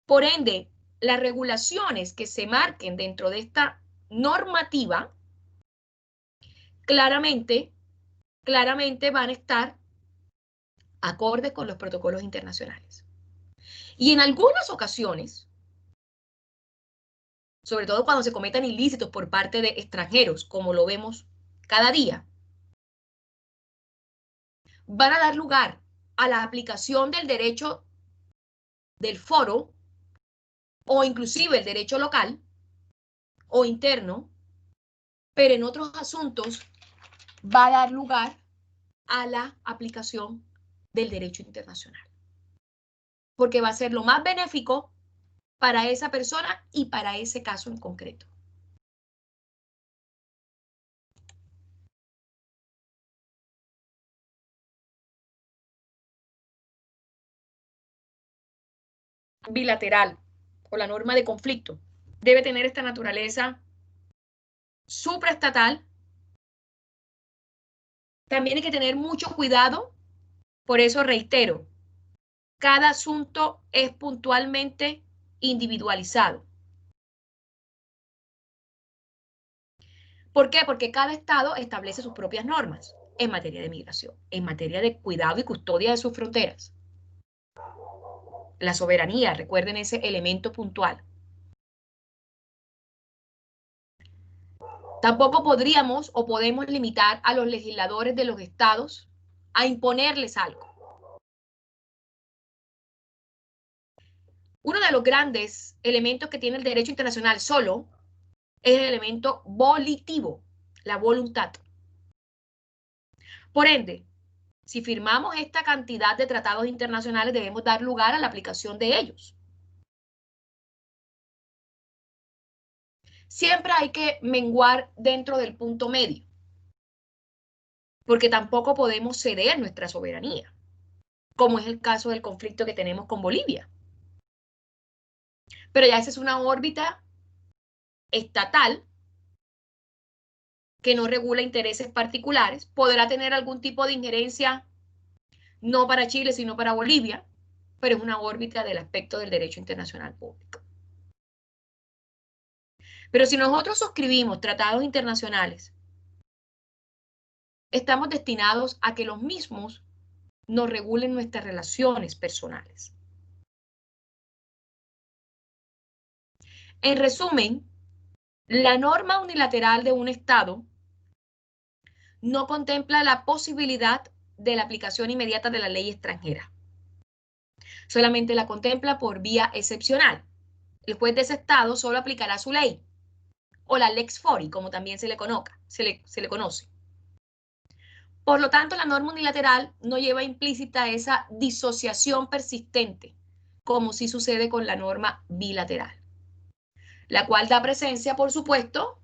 Por ende, las regulaciones que se marquen dentro de esta normativa claramente van a estar acordes con los protocolos internacionales. Y en algunas ocasiones, sobre todo cuando se cometan ilícitos por parte de extranjeros, como lo vemos cada día, van a dar lugar a la aplicación del derecho del foro o inclusive el derecho local o interno, pero en otros asuntos va a dar lugar a la aplicación del derecho internacional, porque va a ser lo más benéfico para esa persona y para ese caso en concreto. Bilateral o la norma de conflicto debe tener esta naturaleza supraestatal. También hay que tener mucho cuidado, por eso reitero, cada asunto es puntualmente individualizado. ¿Por qué? Porque cada estado establece sus propias normas en materia de migración, en materia de cuidado y custodia de sus fronteras. La soberanía, recuerden ese elemento puntual. Tampoco podríamos o podemos limitar a los legisladores de los estados a imponerles algo. Uno de los grandes elementos que tiene el derecho internacional solo es el elemento volitivo, la voluntad. Por ende, si firmamos esta cantidad de tratados internacionales, debemos dar lugar a la aplicación de ellos. Siempre hay que menguar dentro del punto medio, porque tampoco podemos ceder nuestra soberanía, como es el caso del conflicto que tenemos con Bolivia. Pero ya esa es una órbita estatal que no regula intereses particulares, podrá tener algún tipo de injerencia no para Chile, sino para Bolivia, pero es una órbita del aspecto del derecho internacional público. Pero si nosotros suscribimos tratados internacionales, estamos destinados a que los mismos nos regulen nuestras relaciones personales. En resumen, la norma unilateral de un Estado no contempla la posibilidad de la aplicación inmediata de la ley extranjera. Solamente la contempla por vía excepcional. El juez de ese Estado solo aplicará su ley, o la lex fori, como también se le conoce. Por lo tanto, la norma unilateral no lleva implícita esa disociación persistente, como sí sucede con la norma bilateral, la cual da presencia, por supuesto,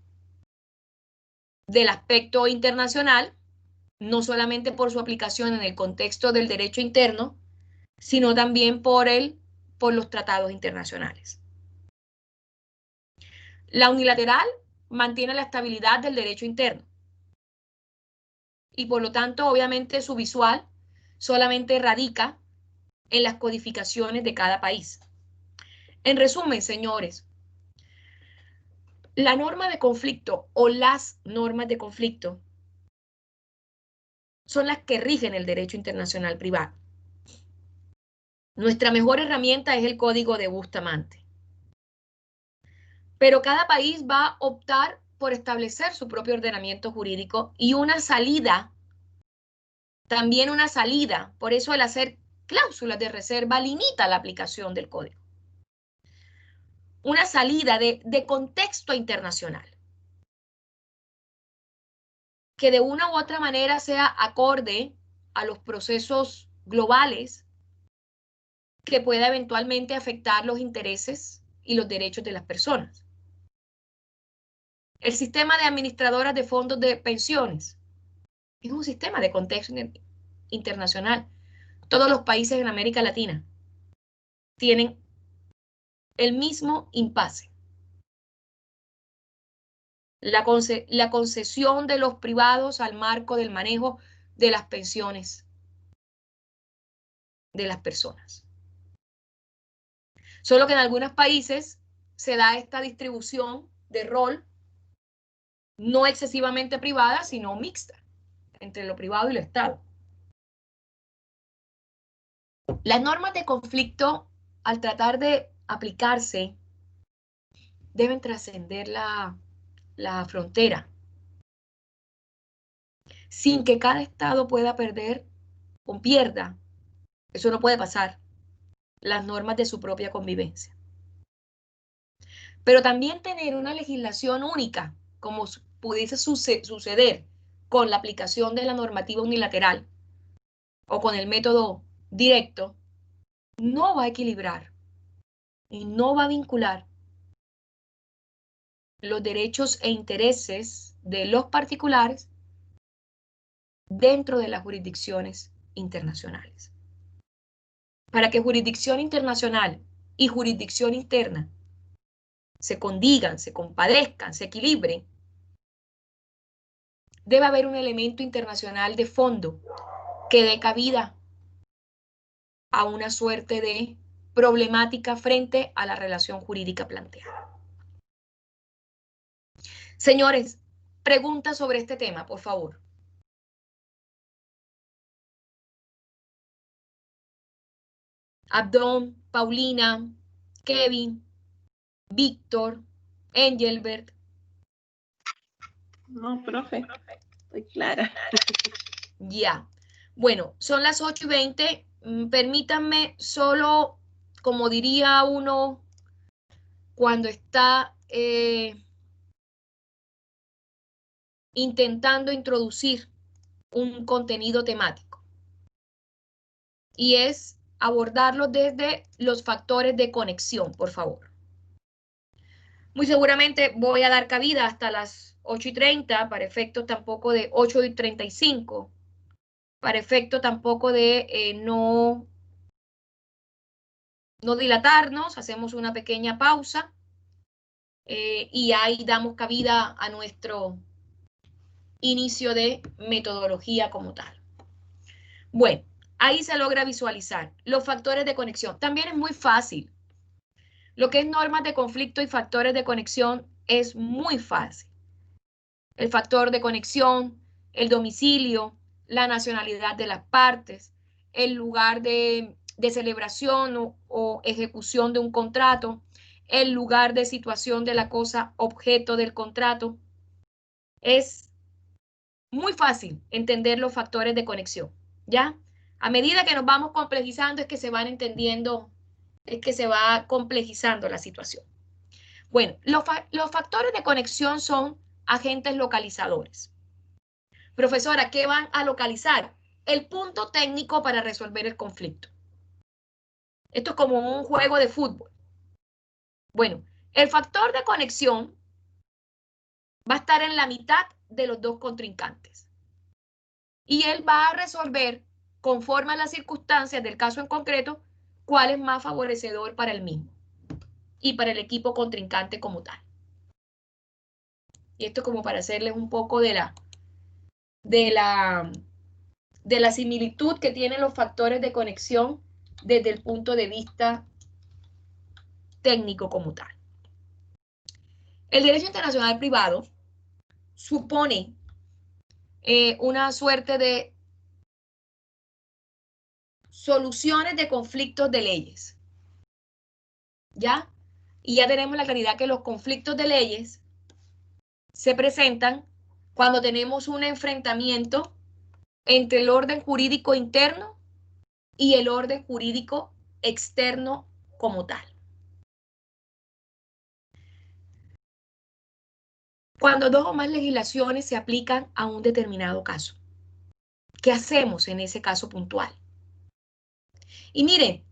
del aspecto internacional, no solamente por su aplicación en el contexto del derecho interno, sino también por los tratados internacionales. La unilateral mantiene la estabilidad del derecho interno y por lo tanto, obviamente, su visual solamente radica en las codificaciones de cada país. En resumen, señores, la norma de conflicto o las normas de conflicto son las que rigen el derecho internacional privado. Nuestra mejor herramienta es el Código de Bustamante. Pero cada país va a optar por establecer su propio ordenamiento jurídico y una salida, también una salida. Por eso el hacer cláusulas de reserva limita la aplicación del código. Una salida de contexto internacional, que de una u otra manera sea acorde a los procesos globales que pueda eventualmente afectar los intereses y los derechos de las personas. El sistema de administradoras de fondos de pensiones es un sistema de contexto internacional. Todos los países en América Latina tienen el mismo impasse. La concesión de los privados al marco del manejo de las pensiones de las personas. Solo que en algunos países se da esta distribución de rol no excesivamente privada, sino mixta, entre lo privado y lo Estado. Las normas de conflicto, al tratar de aplicarse, deben trascender la frontera, sin que cada Estado pueda perder o pierda, eso no puede pasar, las normas de su propia convivencia. Pero también tener una legislación única, como pudiese suceder con la aplicación de la normativa unilateral o con el método directo, no va a equilibrar y no va a vincular los derechos e intereses de los particulares dentro de las jurisdicciones internacionales. Para que jurisdicción internacional y jurisdicción interna se condigan, se compadezcan, se equilibren, debe haber un elemento internacional de fondo que dé cabida a una suerte de problemática frente a la relación jurídica planteada. Señores, preguntas sobre este tema, por favor. Abdón, Paulina, Kevin, Víctor, Engelbert. No, profe, estoy clara. Ya. Bueno, son las 8:20. Permítanme solo, como diría uno cuando está intentando introducir un contenido temático, y es abordarlo desde los factores de conexión, por favor. Muy seguramente voy a dar cabida hasta las 8:30, para efectos tampoco de 8:35, para efecto tampoco de no dilatarnos, hacemos una pequeña pausa y ahí damos cabida a nuestro inicio de metodología como tal. Bueno, ahí se logra visualizar los factores de conexión. También es muy fácil. Lo que es normas de conflicto y factores de conexión es muy fácil. El factor de conexión, el domicilio, la nacionalidad de las partes, el lugar de celebración o ejecución de un contrato, el lugar de situación de la cosa objeto del contrato. Es muy fácil entender los factores de conexión, ¿ya? A medida que nos vamos complejizando es que se van entendiendo, es que se va complejizando la situación. Bueno, los factores de conexión son agentes localizadores. Profesora, ¿qué van a localizar? El punto técnico para resolver el conflicto. Esto es como un juego de fútbol. Bueno, el factor de conexión va a estar en la mitad de los dos contrincantes. Y él va a resolver, conforme a las circunstancias del caso en concreto, cuál es más favorecedor para el mismo y para el equipo contrincante como tal. Y esto como para hacerles un poco de la similitud que tienen los factores de conexión desde el punto de vista técnico como tal. El derecho internacional privado supone una suerte de soluciones de conflictos de leyes, ¿ya? Y ya tenemos la claridad que los conflictos de leyes se presentan cuando tenemos un enfrentamiento entre el orden jurídico interno y el orden jurídico externo como tal. Cuando dos o más legislaciones se aplican a un determinado caso. ¿Qué hacemos en ese caso puntual? Y miren,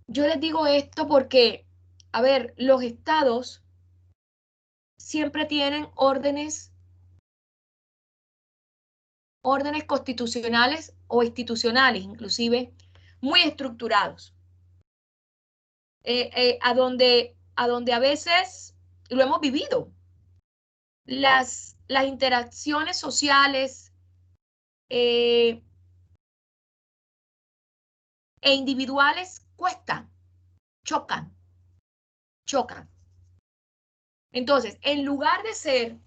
yo les digo esto porque, a ver, los estados siempre tienen órdenes constitucionales o institucionales, inclusive, muy estructurados, a donde a veces lo hemos vivido. Las interacciones sociales e individuales cuestan, chocan. Entonces, en lugar de ser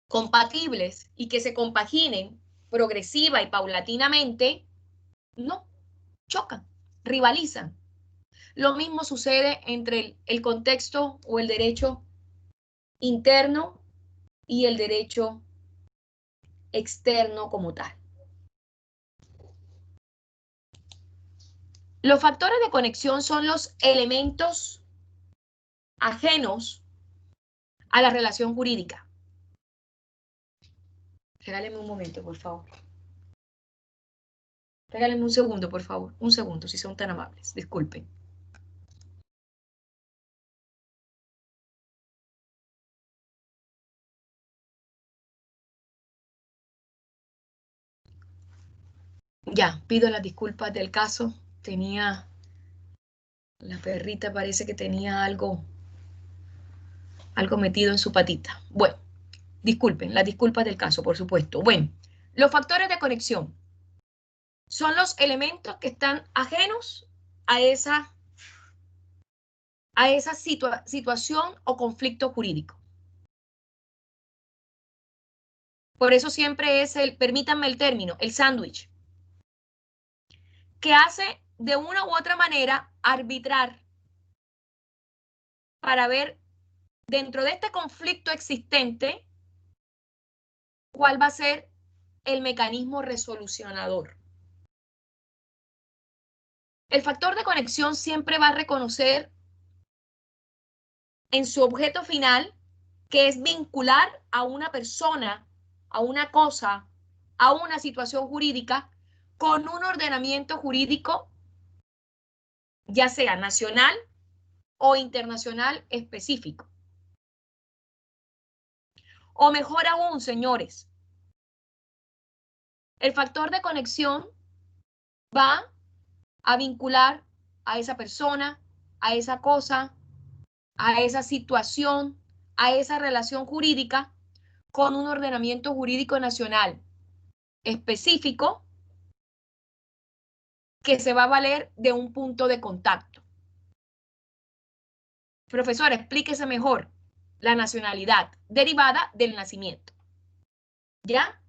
compatibles y que se compaginen progresiva y paulatinamente, no, chocan, rivalizan. Lo mismo sucede entre el contexto o el derecho interno y el derecho externo como tal. Los factores de conexión son los elementos ajenos a la relación jurídica. Regáleme un momento, por favor. Regáleme un segundo, por favor. Un segundo, si son tan amables. Disculpen. Ya, pido las disculpas del caso. La perrita parece que tenía algo metido en su patita. Bueno, disculpen, las disculpas del caso, por supuesto. Bueno, los factores de conexión son los elementos que están ajenos a esa situación o conflicto jurídico. Por eso siempre es permítanme el término, el sándwich, que hace de una u otra manera arbitrar para ver dentro de este conflicto existente cuál va a ser el mecanismo resolucionador. El factor de conexión siempre va a reconocer en su objeto final que es vincular a una persona, a una cosa, a una situación jurídica con un ordenamiento jurídico, ya sea nacional o internacional específico. O mejor aún, señores, el factor de conexión va a vincular a esa persona, a esa cosa, a esa situación, a esa relación jurídica con un ordenamiento jurídico nacional específico que se va a valer de un punto de contacto. Profesor, explíquese mejor la nacionalidad derivada del nacimiento. ¿Ya?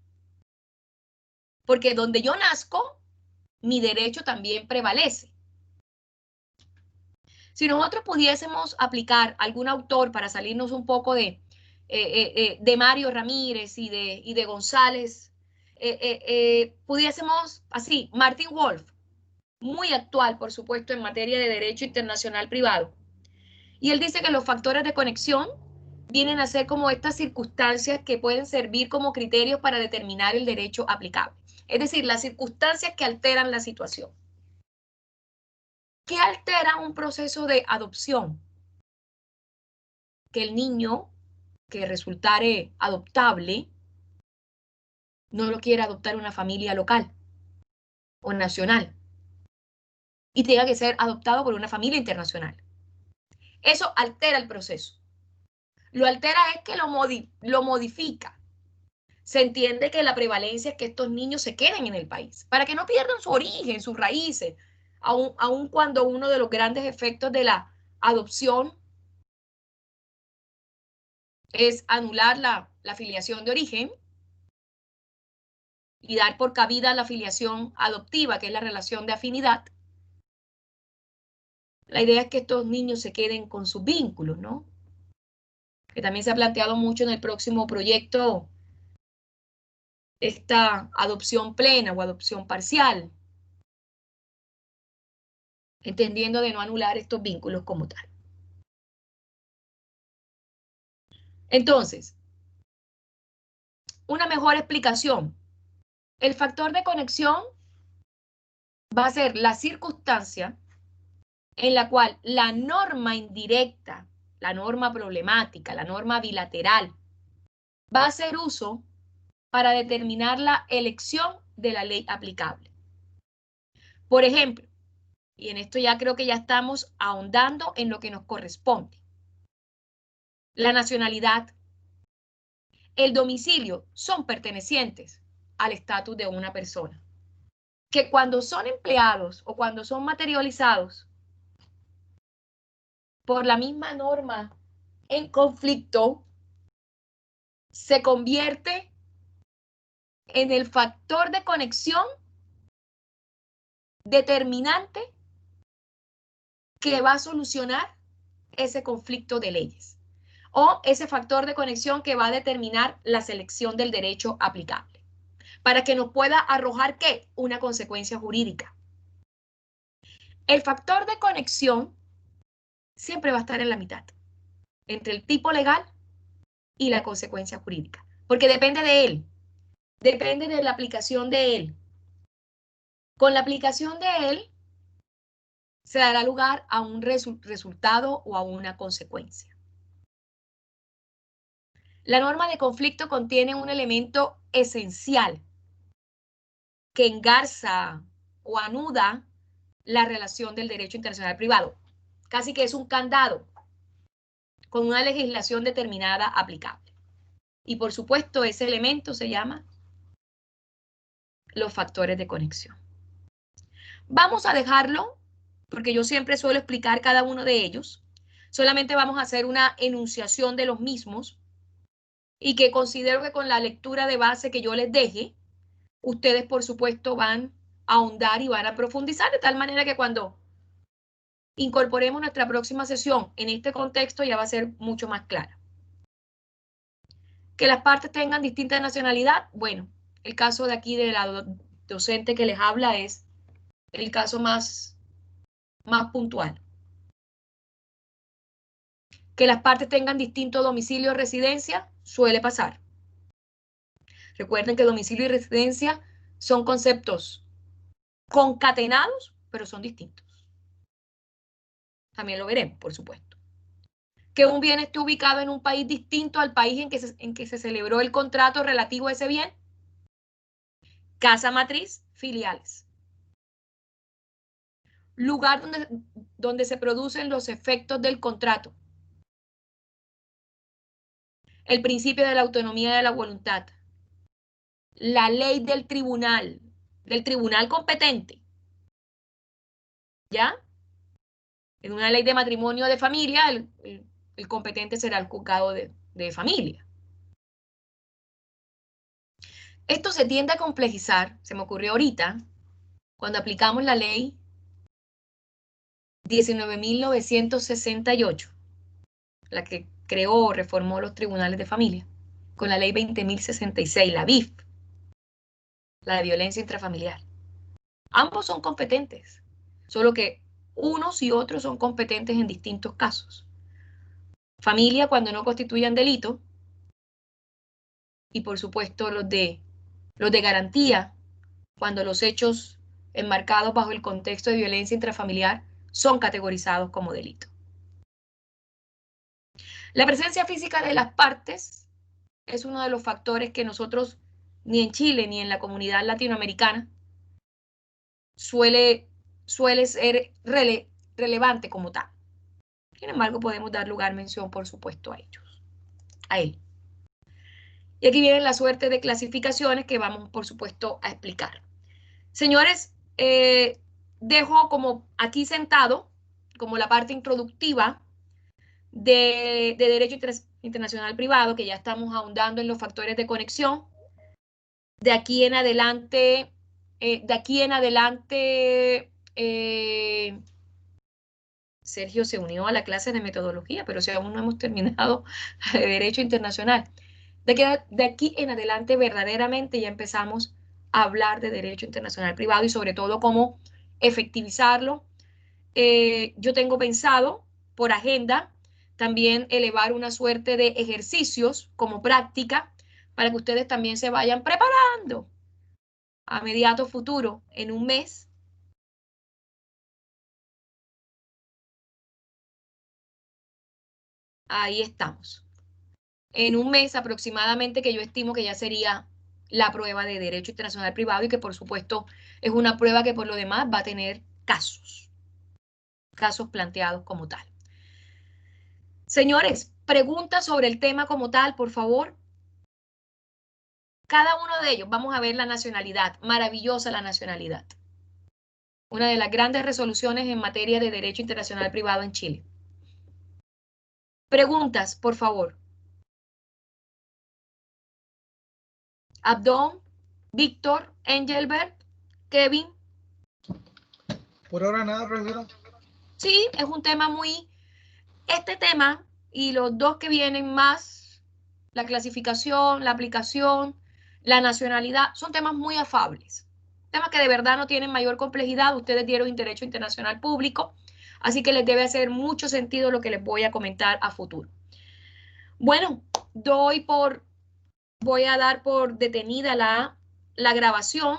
Porque donde yo nazco mi derecho también prevalece. Si nosotros pudiésemos aplicar algún autor para salirnos un poco de Mario Ramírez y de González, pudiésemos así, Martin Wolf, muy actual, por supuesto, en materia de derecho internacional privado. Y él dice que los factores de conexión vienen a ser como estas circunstancias que pueden servir como criterios para determinar el derecho aplicable. Es decir, las circunstancias que alteran la situación. ¿Qué altera un proceso de adopción? Que el niño que resultare adoptable no lo quiera adoptar una familia local o nacional y tenga que ser adoptado por una familia internacional. Eso altera el proceso. Lo altera es que lo modifica. Se entiende que la prevalencia es que estos niños se queden en el país, para que no pierdan su origen, sus raíces, aun cuando uno de los grandes efectos de la adopción es anular la filiación de origen y dar por cabida la filiación adoptiva, que es la relación de afinidad. La idea es que estos niños se queden con sus vínculos, ¿no? Que también se ha planteado mucho en el próximo proyecto esta adopción plena o adopción parcial, entendiendo de no anular estos vínculos como tal. Entonces, una mejor explicación. El factor de conexión va a ser la circunstancia en la cual la norma indirecta, la norma problemática, la norma bilateral, va a hacer uso para determinar la elección de la ley aplicable. Por ejemplo, y en esto ya creo que ya estamos ahondando en lo que nos corresponde, la nacionalidad, el domicilio son pertenecientes al estatus de una persona, que cuando son empleados o cuando son materializados por la misma norma en conflicto, se convierte en el factor de conexión determinante que va a solucionar ese conflicto de leyes o ese factor de conexión que va a determinar la selección del derecho aplicable para que nos pueda arrojar ¿qué? Una consecuencia jurídica. El factor de conexión siempre va a estar en la mitad entre el tipo legal y la consecuencia jurídica, porque depende de él, depende de la aplicación de él. Con la aplicación de él se dará lugar a un resultado o a una consecuencia. La norma de conflicto contiene un elemento esencial que engarza o anuda la relación del derecho internacional privado. Casi que es un candado con una legislación determinada aplicable. Y por supuesto, ese elemento se llama los factores de conexión. Vamos a dejarlo, porque yo siempre suelo explicar cada uno de ellos. Solamente vamos a hacer una enunciación de los mismos y que considero que con la lectura de base que yo les deje, ustedes por supuesto van a ahondar y van a profundizar de tal manera que cuando incorporemos nuestra próxima sesión en este contexto ya va a ser mucho más clara. Que las partes tengan distinta nacionalidad, bueno, el caso de aquí de la docente que les habla es el caso más puntual. Que las partes tengan distinto domicilio o residencia, suele pasar. Recuerden que domicilio y residencia son conceptos concatenados, pero son distintos. También lo veremos, por supuesto. Que un bien esté ubicado en un país distinto al país en que se celebró el contrato relativo a ese bien. Casa matriz, filiales. Lugar donde se producen los efectos del contrato. El principio de la autonomía de la voluntad. La ley del tribunal competente. ¿Ya? En una ley de matrimonio de familia, el competente será el juzgado de familia. Esto se tiende a complejizar, se me ocurrió ahorita, cuando aplicamos la ley 19.968, la que creó o reformó los tribunales de familia, con la ley 20.066, la BIF, la de violencia intrafamiliar. Ambos son competentes, solo que unos y otros son competentes en distintos casos. Familia cuando no constituyan delito, y por supuesto los de garantía cuando los hechos enmarcados bajo el contexto de violencia intrafamiliar son categorizados como delito. La presencia física de las partes es uno de los factores que nosotros, ni en Chile ni en la comunidad latinoamericana, suele ser relevante como tal. Sin embargo, podemos dar lugar mención, por supuesto, a ellos, a él. Y aquí viene la suerte de clasificaciones que vamos, por supuesto, a explicar. Señores, dejo como aquí sentado, como la parte introductiva de Derecho Internacional Privado, que ya estamos ahondando en los factores de conexión. De aquí en adelante, Sergio se unió a la clase de metodología, pero si aún no hemos terminado de Derecho Internacional. De aquí en adelante verdaderamente ya empezamos a hablar de Derecho Internacional Privado y sobre todo cómo efectivizarlo. Yo tengo pensado por agenda también elevar una suerte de ejercicios como práctica para que ustedes también se vayan preparando a mediato futuro, en un mes. Ahí estamos. En un mes aproximadamente, que yo estimo que ya sería la prueba de Derecho Internacional Privado y que por supuesto es una prueba que por lo demás va a tener casos planteados como tal. Señores, preguntas sobre el tema como tal, por favor. Cada uno de ellos, vamos a ver la nacionalidad, maravillosa la nacionalidad. Una de las grandes resoluciones en materia de Derecho Internacional Privado en Chile. Preguntas, por favor. Abdón, Víctor, Engelbert, Kevin. Por ahora nada, profesora. Sí, es un tema este tema y los dos que vienen más, la clasificación, la aplicación, la nacionalidad, son temas muy afables. Temas que de verdad no tienen mayor complejidad. Ustedes dieron Derecho Internacional Público, así que les debe hacer mucho sentido lo que les voy a comentar a futuro. Bueno, voy a dar por detenida la grabación.